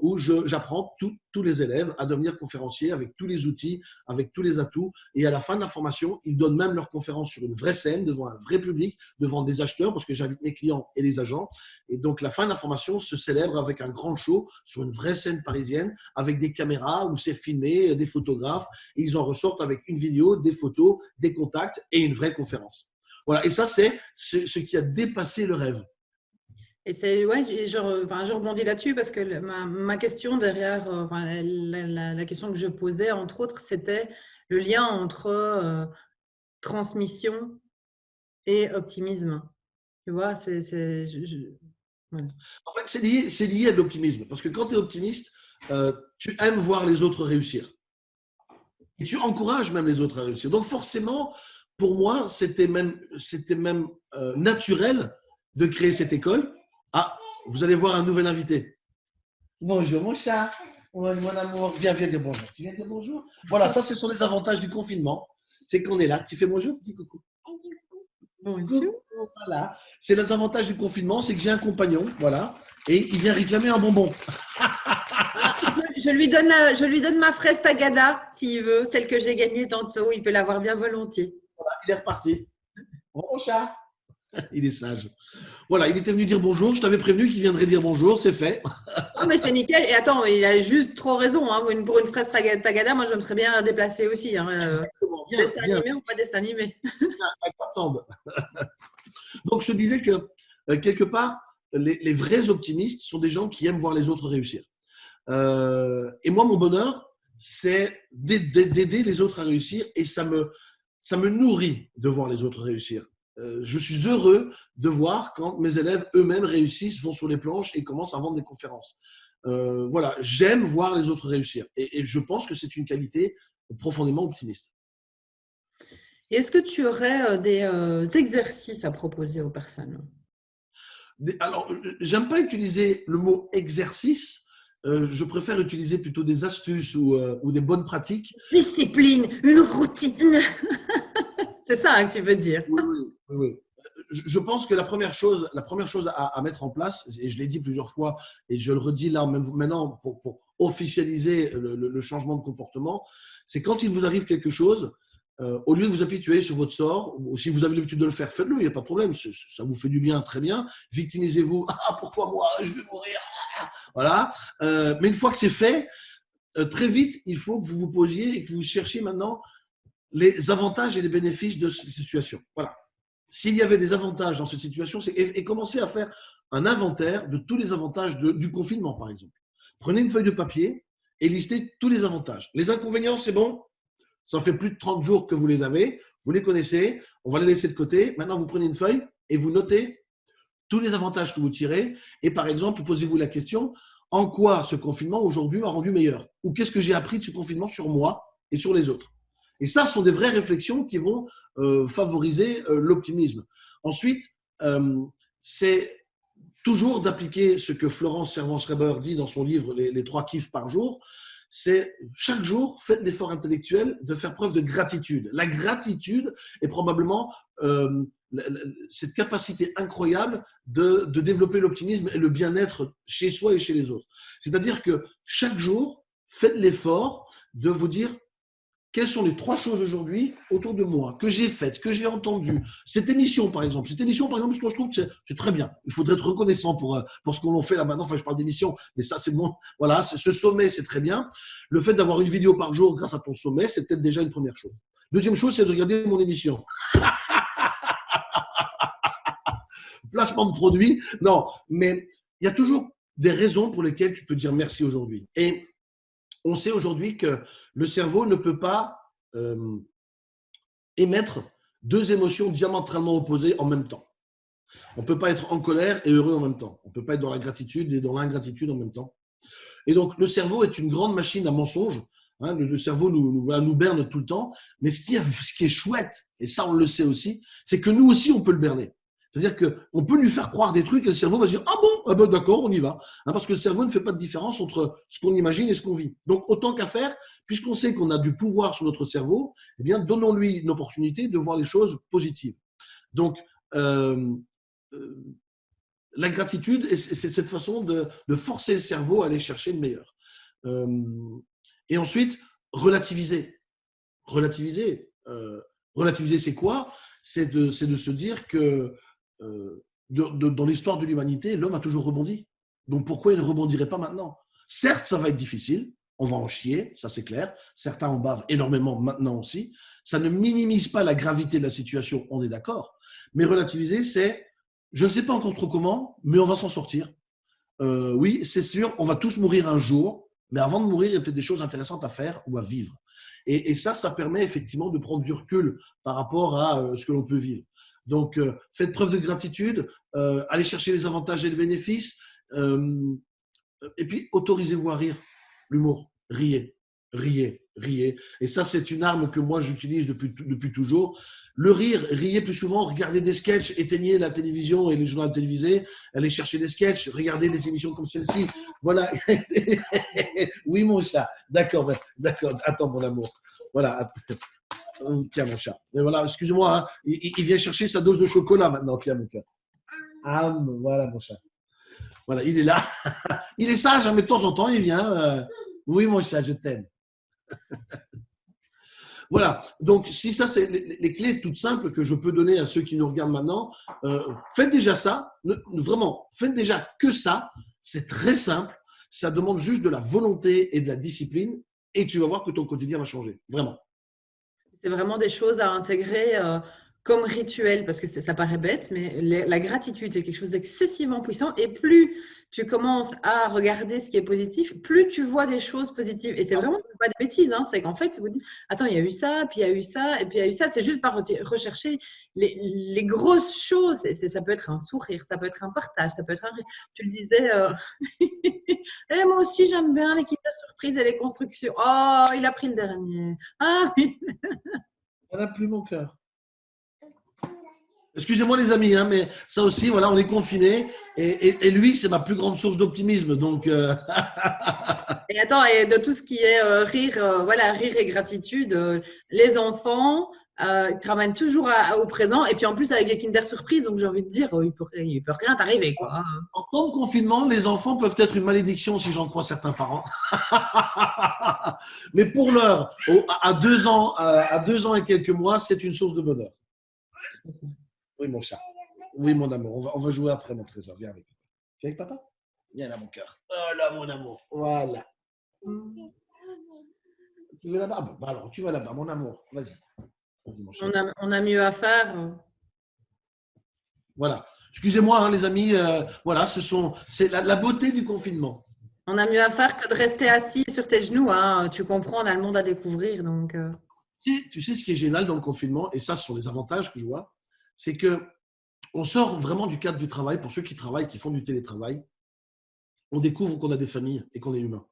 où j'apprends tous les élèves à devenir conférenciers avec tous les outils, avec tous les atouts. Et à la fin de la formation, ils donnent même leur conférence sur une vraie scène, devant un vrai public, devant des acheteurs, parce que j'invite mes clients et les agents. Et donc, la fin de la formation se célèbre avec un grand show sur une vraie scène parisienne, avec des caméras où c'est filmé, des photographes. Et ils en ressortent avec une vidéo, des photos, des contacts et une vraie conférence. Voilà. Et ça, c'est ce qui a dépassé le rêve. Et c'est ouais, je rebondis là-dessus parce que ma question derrière, la question que je posais entre autres, c'était le lien entre transmission et optimisme. Tu vois, ouais. En fait, c'est lié à l'optimisme. Parce que quand tu es optimiste, tu aimes voir les autres réussir. Et tu encourages même les autres à réussir. Donc forcément, pour moi, c'était même naturel de créer cette école. Ah, vous allez voir un nouvel invité. Bonjour mon chat, mon amour, viens dire bonjour. Tu viens dire bonjour. Voilà, ça ce sont les avantages du confinement. C'est qu'on est là. Tu fais bonjour, dis coucou. Bonjour. Voilà, c'est les avantages du confinement, c'est que j'ai un compagnon, voilà, et il vient réclamer un bonbon. Ah, je lui donne ma fraise Tagada, s'il veut, celle que j'ai gagnée tantôt. Il peut l'avoir bien volontiers. Voilà, il est reparti. Bon, mon chat. Il est sage. Voilà, il était venu dire bonjour. Je t'avais prévenu qu'il viendrait dire bonjour, c'est fait. Non, mais c'est nickel. Et attends, il a juste trop raison. Hein. Pour une fraise Tagada, moi, je me serais bien déplacée aussi. Hein. Exactement. Viens, Dessin viens, animé ou pas dessin animé. attends. Donc, je te disais que quelque part, les vrais optimistes sont des gens qui aiment voir les autres réussir. Et moi, mon bonheur, c'est d'aider les autres à réussir et ça me nourrit de voir les autres réussir. Je suis heureux de voir quand mes élèves eux-mêmes réussissent, vont sur les planches et commencent à vendre des conférences. Voilà, j'aime voir les autres réussir et je pense que c'est une qualité profondément optimiste. Et est-ce que tu aurais des exercices à proposer aux personnes? Alors, j'aime pas utiliser le mot exercice. Je préfère utiliser plutôt des astuces ou des bonnes pratiques. Discipline, une routine. C'est ça hein, que tu veux dire. Oui, oui, oui. Je pense que la première chose à mettre en place, et je l'ai dit plusieurs fois, et je le redis là maintenant pour officialiser le changement de comportement, c'est quand il vous arrive quelque chose, au lieu de vous apitoyer sur votre sort, ou si vous avez l'habitude de le faire, faites-le, il n'y a pas de problème, ça vous fait du bien, très bien. Victimisez-vous, ah pourquoi moi, je vais mourir, voilà. Mais une fois que c'est fait, très vite, il faut que vous vous posiez et que vous cherchiez maintenant les avantages et les bénéfices de cette situation. Voilà. S'il y avait des avantages dans cette situation, et commencer à faire un inventaire de tous les avantages du confinement, par exemple. Prenez une feuille de papier et listez tous les avantages. Les inconvénients, c'est bon, ça fait plus de 30 jours que vous les avez, vous les connaissez, on va les laisser de côté. Maintenant, vous prenez une feuille et vous notez tous les avantages que vous tirez. Et par exemple, posez-vous la question, en quoi ce confinement aujourd'hui m'a rendu meilleur? Ou qu'est-ce que j'ai appris de ce confinement sur moi et sur les autres? Et ça, ce sont des vraies réflexions qui vont favoriser l'optimisme. Ensuite, c'est toujours d'appliquer ce que Florence Servan-Schreiber dit dans son livre les 3 kiffs par jour. C'est chaque jour, faites l'effort intellectuel de faire preuve de gratitude. La gratitude est probablement cette capacité incroyable de développer l'optimisme et le bien-être chez soi et chez les autres. C'est-à-dire que chaque jour, faites l'effort de vous dire quelles sont les 3 choses aujourd'hui autour de moi que j'ai faites, que j'ai entendues. Cette émission, par exemple, je trouve que c'est très bien. Il faudrait être reconnaissant pour ce qu'on fait là maintenant. Enfin, je parle d'émission, mais ça, c'est bon. Voilà, ce sommet, c'est très bien. Le fait d'avoir une vidéo par jour grâce à ton sommet, c'est peut-être déjà une première chose. Deuxième chose, c'est de regarder mon émission. Placement de produit. Non, mais il y a toujours des raisons pour lesquelles tu peux dire merci aujourd'hui. Et on sait aujourd'hui que le cerveau ne peut pas émettre 2 émotions diamétralement opposées en même temps. On ne peut pas être en colère et heureux en même temps. On ne peut pas être dans la gratitude et dans l'ingratitude en même temps. Et donc, le cerveau est une grande machine à mensonges. Hein, le cerveau nous berne tout le temps. Mais ce qui est chouette, et ça on le sait aussi, c'est que nous aussi on peut le berner. C'est-à-dire qu'on peut lui faire croire des trucs et le cerveau va se dire « Ah bon, ah ben d'accord, on y va. Hein » Parce que le cerveau ne fait pas de différence entre ce qu'on imagine et ce qu'on vit. Donc, autant qu'à faire, puisqu'on sait qu'on a du pouvoir sur notre cerveau, eh bien, donnons-lui une opportunité de voir les choses positives. Donc, la gratitude, c'est cette façon de forcer le cerveau à aller chercher le meilleur. Et ensuite, relativiser. Relativiser, c'est quoi? C'est de se dire que dans l'histoire de l'humanité, l'homme a toujours rebondi. Donc pourquoi il ne rebondirait pas maintenant? Certes, ça va être difficile, on va en chier, ça c'est clair. Certains en bavent énormément maintenant aussi. Ça ne minimise pas la gravité de la situation, on est d'accord. Mais relativiser, c'est, je ne sais pas encore trop comment, mais on va s'en sortir. Oui, c'est sûr, on va tous mourir un jour, mais avant de mourir, il y a peut-être des choses intéressantes à faire ou à vivre. Et ça permet effectivement de prendre du recul par rapport à ce que l'on peut vivre. Donc, faites preuve de gratitude, allez chercher les avantages et les bénéfices, et puis autorisez-vous à rire, l'humour, riez. Riez, riez. Et ça, c'est une arme que moi, j'utilise depuis toujours. Le rire, riez plus souvent, regardez des sketchs, éteignez la télévision et les journaux télévisés, allez chercher des sketchs, regardez des émissions comme celle-ci. Voilà. Oui, mon chat. D'accord, d'accord. Attends, mon amour. Voilà. Tiens, mon chat. Et voilà, excuse-moi, hein. Il vient chercher sa dose de chocolat maintenant. Tiens, mon cœur. Ah, voilà, mon chat. Voilà, il est là. Il est sage, hein, mais de temps en temps, il vient. Oui, mon chat, je t'aime. Voilà, donc si ça, c'est les clés toutes simples que je peux donner à ceux qui nous regardent maintenant, faites déjà ça, vraiment, faites déjà que ça, c'est très simple, ça demande juste de la volonté et de la discipline et tu vas voir que ton quotidien va changer, vraiment. C'est vraiment des choses à intégrer comme rituel, parce que ça paraît bête, mais la gratitude est quelque chose d'excessivement puissant. Et plus tu commences à regarder ce qui est positif, plus tu vois des choses positives. Et c'est vraiment pas des bêtises, hein. C'est qu'en fait, vous dites, attends, il y a eu ça, puis il y a eu ça, et puis il y a eu ça. C'est juste par rechercher les grosses choses. Et ça peut être un sourire, ça peut être un partage, ça peut être un rire. Tu le disais, et moi aussi, j'aime bien les Kinder Surprise et les constructions. Oh, il a pris le dernier. Ah oui. On n'a plus mon cœur. Excusez-moi les amis, hein, mais ça aussi, voilà, on est confinés et lui, c'est ma plus grande source d'optimisme. Donc, Et attends, et de tout ce qui est rire, voilà, rire et gratitude, les enfants, ils te ramènent toujours au présent. Et puis en plus avec les Kinder Surprise, donc j'ai envie de dire, il peut rien t'arriver, quoi. en temps de confinement, les enfants peuvent être une malédiction si j'en crois certains parents. Mais pour l'heure, à 2 ans, à 2 ans et quelques mois, c'est une source de bonheur. Oui, mon chat. Oui, mon amour. On va jouer après, mon trésor. Viens avec papa. Viens avec papa. Viens là, mon cœur. Oh là, mon amour. Voilà. Tu veux là-bas? Bon, alors, tu vas là-bas, mon amour. Vas-y. Vas-y, mon chat. On a mieux à faire. Voilà. Excusez-moi, hein, les amis. Voilà, c'est la beauté du confinement. On a mieux à faire que de rester assis sur tes genoux, hein. Tu comprends, on a le monde à découvrir. Donc, Tu sais ce qui est génial dans le confinement, et ça, ce sont les avantages que je vois, c'est que on sort vraiment du cadre du travail. Pour ceux qui travaillent, qui font du télétravail, on découvre qu'on a des familles et qu'on est humain.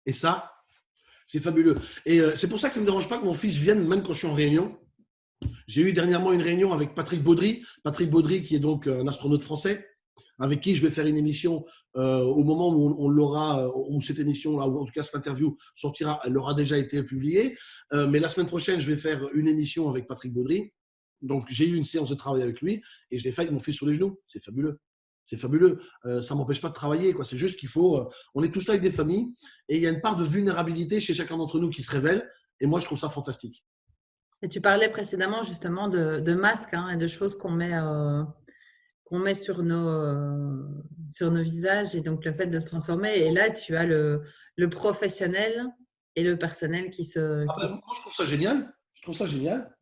Et ça, c'est fabuleux. Et c'est pour ça que ça ne me dérange pas que mon fils vienne, même quand je suis en réunion. J'ai eu dernièrement une réunion avec Patrick Baudry. Patrick Baudry, qui est donc un astronaute français, avec qui je vais faire une émission au moment où on l'aura, où cette émission-là, ou en tout cas cette interview sortira, elle aura déjà été publiée. Mais la semaine prochaine, je vais faire une émission avec Patrick Baudry. Donc, j'ai eu une séance de travail avec lui et je l'ai fait avec mon fils sur les genoux. C'est fabuleux. C'est fabuleux. Ça ne m'empêche pas de travailler, quoi. C'est juste qu'il faut… on est tous là avec des familles et il y a une part de vulnérabilité chez chacun d'entre nous qui se révèle. Et moi, je trouve ça fantastique. et tu parlais précédemment justement de masques, hein, et de choses qu'on met sur nos visages, et donc le fait de se transformer. Et là, tu as le professionnel et le personnel qui se… Moi, je trouve ça génial. Je trouve ça génial.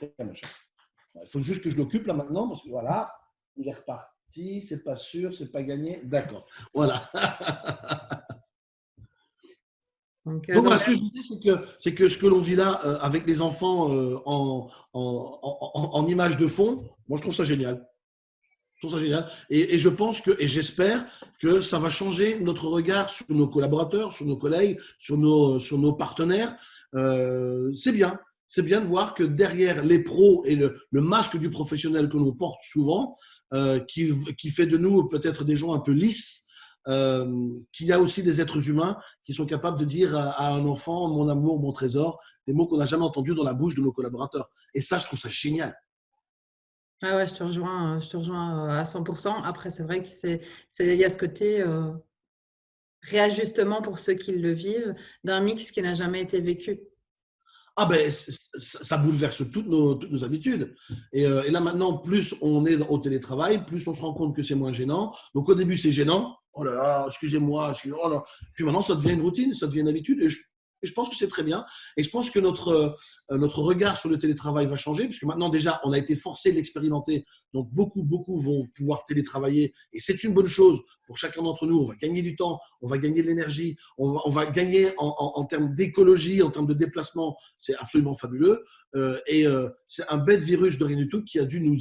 Il faut juste que je l'occupe là maintenant parce que voilà, il est reparti. C'est pas sûr, c'est pas gagné. D'accord. Voilà. Donc, Donc voilà, ce que je disais, c'est que ce que l'on vit là avec les enfants en image de fond, moi je trouve ça génial. Je trouve ça génial. Et je pense que, et j'espère que ça va changer notre regard sur nos collaborateurs, sur nos collègues, sur nos partenaires. C'est bien. C'est bien de voir que derrière les pros et le masque du professionnel que l'on porte souvent, qui fait de nous peut-être des gens un peu lisses, qu'il y a aussi des êtres humains qui sont capables de dire à un enfant « mon amour, mon trésor », des mots qu'on n'a jamais entendus dans la bouche de nos collaborateurs. Et ça, je trouve ça génial. ah ouais, je te rejoins à 100%. Après, c'est vrai il y a ce côté réajustement pour ceux qui le vivent d'un mix qui n'a jamais été vécu. Ah ben, ça bouleverse toutes nos habitudes. Et là maintenant, plus on est au télétravail, plus on se rend compte que c'est moins gênant. Donc au début, c'est gênant. Oh là là, excusez-moi. Oh là. Puis maintenant, ça devient une routine, ça devient une habitude. Et je pense que c'est très bien. Et je pense que notre regard sur le télétravail va changer, puisque maintenant, déjà, on a été forcé de l'expérimenter. Donc beaucoup vont pouvoir télétravailler. Et c'est une bonne chose pour chacun d'entre nous. On va gagner du temps, on va gagner de l'énergie, on va gagner en termes d'écologie, en termes de déplacement. C'est absolument fabuleux. C'est un bête virus de rien du tout qui a dû nous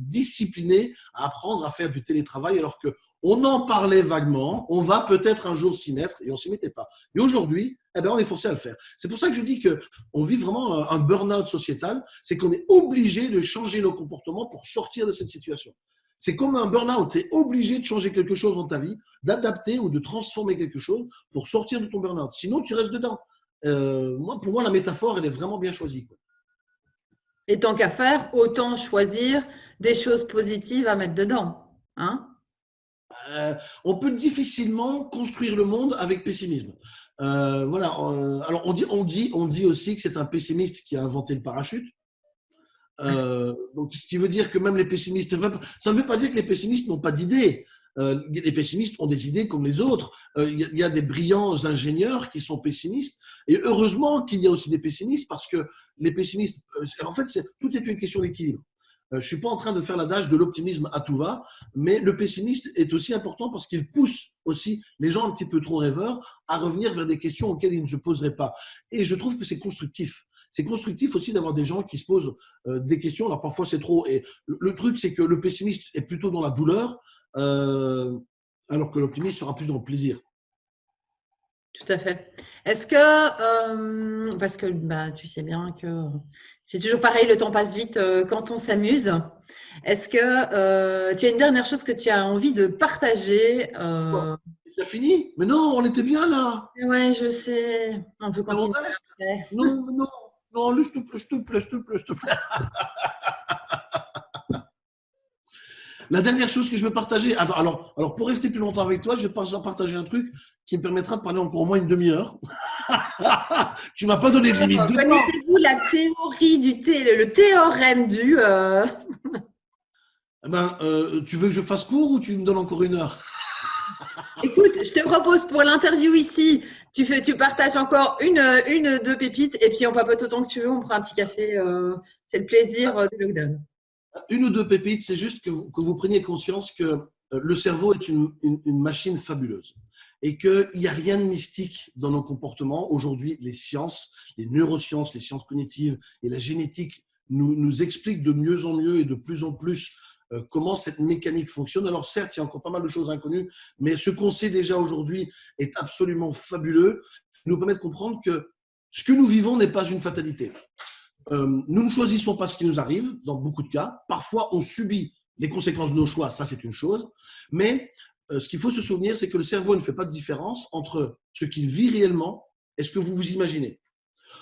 discipliner à apprendre à faire du télétravail alors qu'on en parlait vaguement. On va peut-être un jour s'y mettre et on ne s'y mettait pas. Et aujourd'hui, on est forcé à le faire. C'est pour ça que je dis qu'on vit vraiment un burn-out sociétal. C'est qu'on est obligé de changer nos comportements pour sortir de cette situation. C'est comme un burn-out. Tu es obligé de changer quelque chose dans ta vie, d'adapter ou de transformer quelque chose pour sortir de ton burn-out. Sinon, tu restes dedans. Pour moi, la métaphore, elle est vraiment bien choisie, quoi. Et tant qu'à faire, autant choisir des choses positives à mettre dedans. Hein? On peut difficilement construire le monde avec pessimisme. Voilà. Alors, on dit aussi que c'est un pessimiste qui a inventé le parachute. Donc, ce qui veut dire que même les pessimistes, ça ne veut pas dire que les pessimistes n'ont pas d'idées. Les pessimistes ont des idées comme les autres. Il y a des brillants ingénieurs qui sont pessimistes. Et heureusement qu'il y a aussi des pessimistes parce que les pessimistes, en fait, tout est une question d'équilibre. Je ne suis pas en train de faire l'adage de l'optimisme à tout va, mais le pessimiste est aussi important parce qu'il pousse aussi les gens un petit peu trop rêveurs à revenir vers des questions auxquelles ils ne se poseraient pas. Et je trouve que c'est constructif. C'est constructif aussi d'avoir des gens qui se posent des questions. Alors parfois c'est trop. Et le truc, c'est que le pessimiste est plutôt dans la douleur, alors que l'optimiste sera plus dans le plaisir. Tout à fait. Est-ce que, parce que tu sais bien que c'est toujours pareil, le temps passe vite quand on s'amuse. Est-ce que tu as une dernière chose que tu as envie de partager Bon, c'est déjà fini? Mais non, on était bien là. Ouais, je sais. On peut continuer après. Non, s'il te plaît, s'il te plaît, s'il te plaît, s'il te plaît. La dernière chose que je veux partager, alors pour rester plus longtemps avec toi, je vais partager un truc qui me permettra de parler encore au moins une demi-heure. Tu m'as pas donné de limite de temps. Connaissez-vous la théorie le théorème du… Tu veux que je fasse court ou tu me donnes encore une heure? Écoute, je te propose pour l'interview ici, tu partages encore deux pépites et puis on papote autant que tu veux, on prend un petit café. C'est le plaisir du lockdown. Une ou deux pépites, c'est juste que vous preniez conscience que le cerveau est une machine fabuleuse et qu'il n'y a rien de mystique dans nos comportements. Aujourd'hui, les sciences, les neurosciences, les sciences cognitives et la génétique nous expliquent de mieux en mieux et de plus en plus comment cette mécanique fonctionne. Alors certes, il y a encore pas mal de choses inconnues, mais ce qu'on sait déjà aujourd'hui est absolument fabuleux. Il nous permet de comprendre que ce que nous vivons n'est pas une fatalité. Nous ne choisissons pas ce qui nous arrive dans beaucoup de cas. Parfois, on subit les conséquences de nos choix, ça c'est une chose. Mais ce qu'il faut se souvenir, c'est que le cerveau ne fait pas de différence entre ce qu'il vit réellement et ce que vous vous imaginez.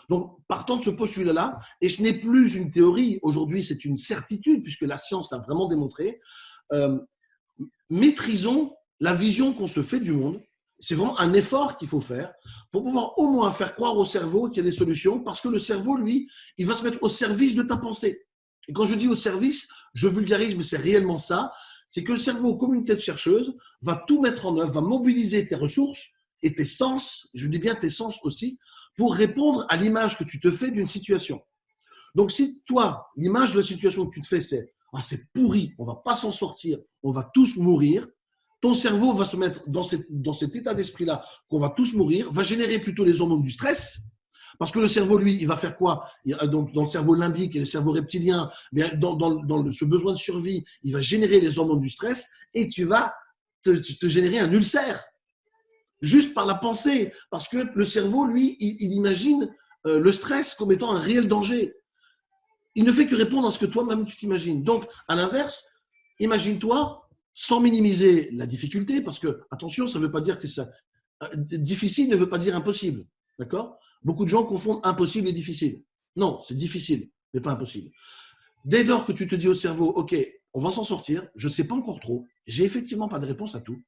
Donc, partant de ce postulat-là, et ce n'est plus une théorie, aujourd'hui c'est une certitude puisque la science l'a vraiment démontré, maîtrisons la vision qu'on se fait du monde. C'est vraiment un effort qu'il faut faire pour pouvoir au moins faire croire au cerveau qu'il y a des solutions parce que le cerveau, lui, il va se mettre au service de ta pensée. Et quand je dis au service, je vulgarise, mais c'est réellement ça. C'est que le cerveau, comme une tête chercheuse, va tout mettre en œuvre, va mobiliser tes ressources et tes sens, je dis bien tes sens aussi, pour répondre à l'image que tu te fais d'une situation. Donc, si toi, l'image de la situation que tu te fais, c'est « Ah, c'est pourri, on ne va pas s'en sortir, on va tous mourir », ton cerveau va se mettre dans cet état d'esprit-là qu'on va tous mourir, va générer plutôt les hormones du stress, parce que le cerveau, lui, il va faire quoi? Donc, dans le cerveau limbique et le cerveau reptilien, dans ce besoin de survie, il va générer les hormones du stress et tu vas te générer un ulcère, juste par la pensée, parce que le cerveau, lui, il imagine le stress comme étant un réel danger. Il ne fait que répondre à ce que toi-même tu t'imagines. Donc, à l'inverse, imagine-toi sans minimiser la difficulté, parce que, attention, ça ne veut pas dire que ça… difficile ne veut pas dire impossible, d'accord? Beaucoup de gens confondent impossible et difficile. Non, c'est difficile, mais pas impossible. Dès lors que tu te dis au cerveau, OK, on va s'en sortir, je ne sais pas encore trop, j'ai effectivement pas de réponse à tout,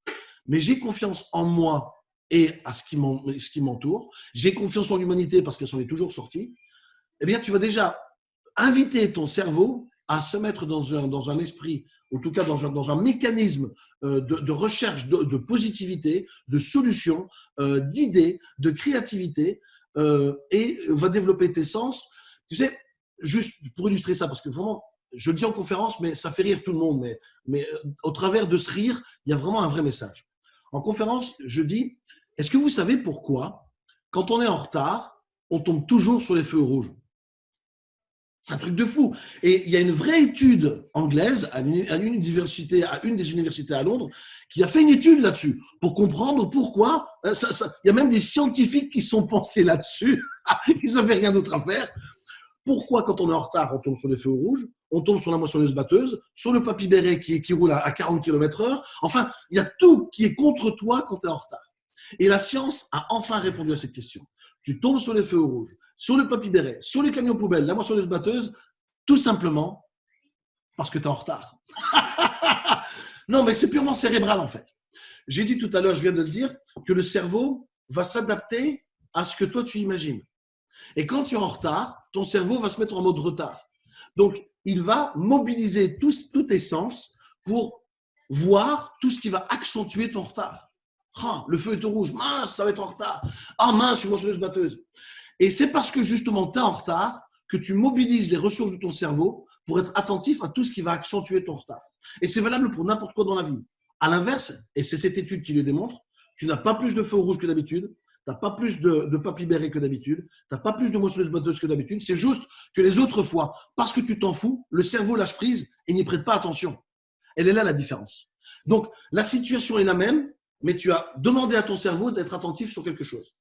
mais j'ai confiance en moi et à ce qui m'entoure, j'ai confiance en l'humanité parce qu'elle s'en est toujours sortie, eh bien, tu vas déjà inviter ton cerveau à se mettre dans un esprit, en tout cas dans un mécanisme de recherche de positivité, de solutions, d'idées, de créativité, et va développer tes sens. Tu sais, juste pour illustrer ça, parce que vraiment, je le dis en conférence, mais ça fait rire tout le monde, mais au travers de ce rire, il y a vraiment un vrai message. En conférence, je dis, est-ce que vous savez pourquoi, quand on est en retard, on tombe toujours sur les feux rouges? C'est un truc de fou. Et il y a une vraie étude anglaise à une des universités à Londres qui a fait une étude là-dessus pour comprendre pourquoi. Il y a même des scientifiques qui sont pensés là-dessus. Ils n'avaient rien d'autre à faire. Pourquoi, quand on est en retard, on tombe sur les feux rouges, on tombe sur la moissonneuse batteuse, sur le papy béret qui roule à 40 km/h. Enfin, il y a tout qui est contre toi quand tu es en retard. Et la science a enfin répondu à cette question. Tu tombes sur les feux rouges, sur le papy béret, sur les camions poubelles, la moissonneuse batteuse, tout simplement parce que tu es en retard. Non, mais c'est purement cérébral en fait. J'ai dit tout à l'heure, je viens de le dire, que le cerveau va s'adapter à ce que toi tu imagines. Et quand tu es en retard, ton cerveau va se mettre en mode retard. Donc, il va mobiliser tous tes sens pour voir tout ce qui va accentuer ton retard. Ah, le feu est au rouge, mince, ça va être en retard. Ah mince, je suis moissonneuse batteuse. Et c'est parce que justement, tu es en retard que tu mobilises les ressources de ton cerveau pour être attentif à tout ce qui va accentuer ton retard. Et c'est valable pour n'importe quoi dans la vie. À l'inverse, et c'est cette étude qui le démontre, tu n'as pas plus de feu rouge que d'habitude, tu n'as pas plus de papy béret que d'habitude, tu n'as pas plus de moissonneuse batteuse que d'habitude. C'est juste que les autres fois, parce que tu t'en fous, le cerveau lâche prise et n'y prête pas attention. Elle est là la différence. Donc, la situation est la même, mais tu as demandé à ton cerveau d'être attentif sur quelque chose.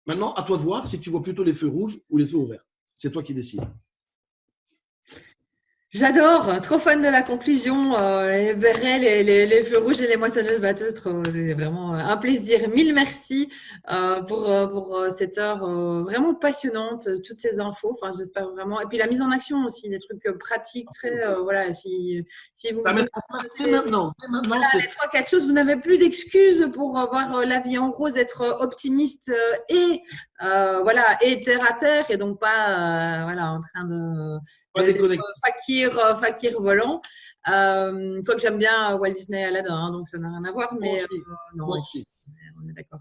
Maintenant, à toi de voir si tu vois plutôt les feux rouges ou les feux au vert. C'est toi qui décides. J'adore, trop fan de la conclusion. Les bérets, les feux rouges et les moissonneuses batteuses, c'est vraiment un plaisir. Mille merci pour cette heure vraiment passionnante, toutes ces infos. Enfin, j'espère vraiment. Et puis la mise en action aussi, des trucs pratiques, très voilà. Si vous Ça voulez met en place dès maintenant. Dès maintenant, voilà, les trois, quatre choses, vous n'avez plus d'excuses pour voir la vie en rose, être optimiste et voilà, et terre à terre, et donc pas voilà, en train pas déconnecter. fakir volant. Quoique j'aime bien Walt Disney et Aladdin, hein, donc ça n'a rien à voir, mais non, Moi aussi. on est d'accord.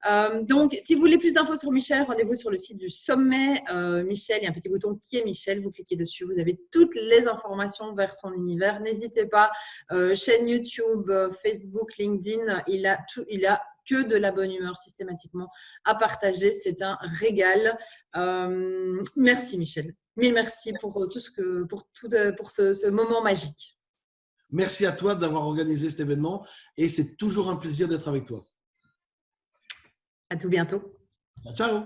Hein. Donc, si vous voulez plus d'infos sur Michel, rendez-vous sur le site du sommet. Michel, il y a un petit bouton qui est Michel, vous cliquez dessus, vous avez toutes les informations vers son univers. N'hésitez pas, chaîne YouTube, Facebook, LinkedIn, il a que de la bonne humeur systématiquement à partager. C'est un régal. Merci Michel. Mille merci pour tout ce moment magique. Merci à toi d'avoir organisé cet événement et c'est toujours un plaisir d'être avec toi. À tout bientôt. Ciao.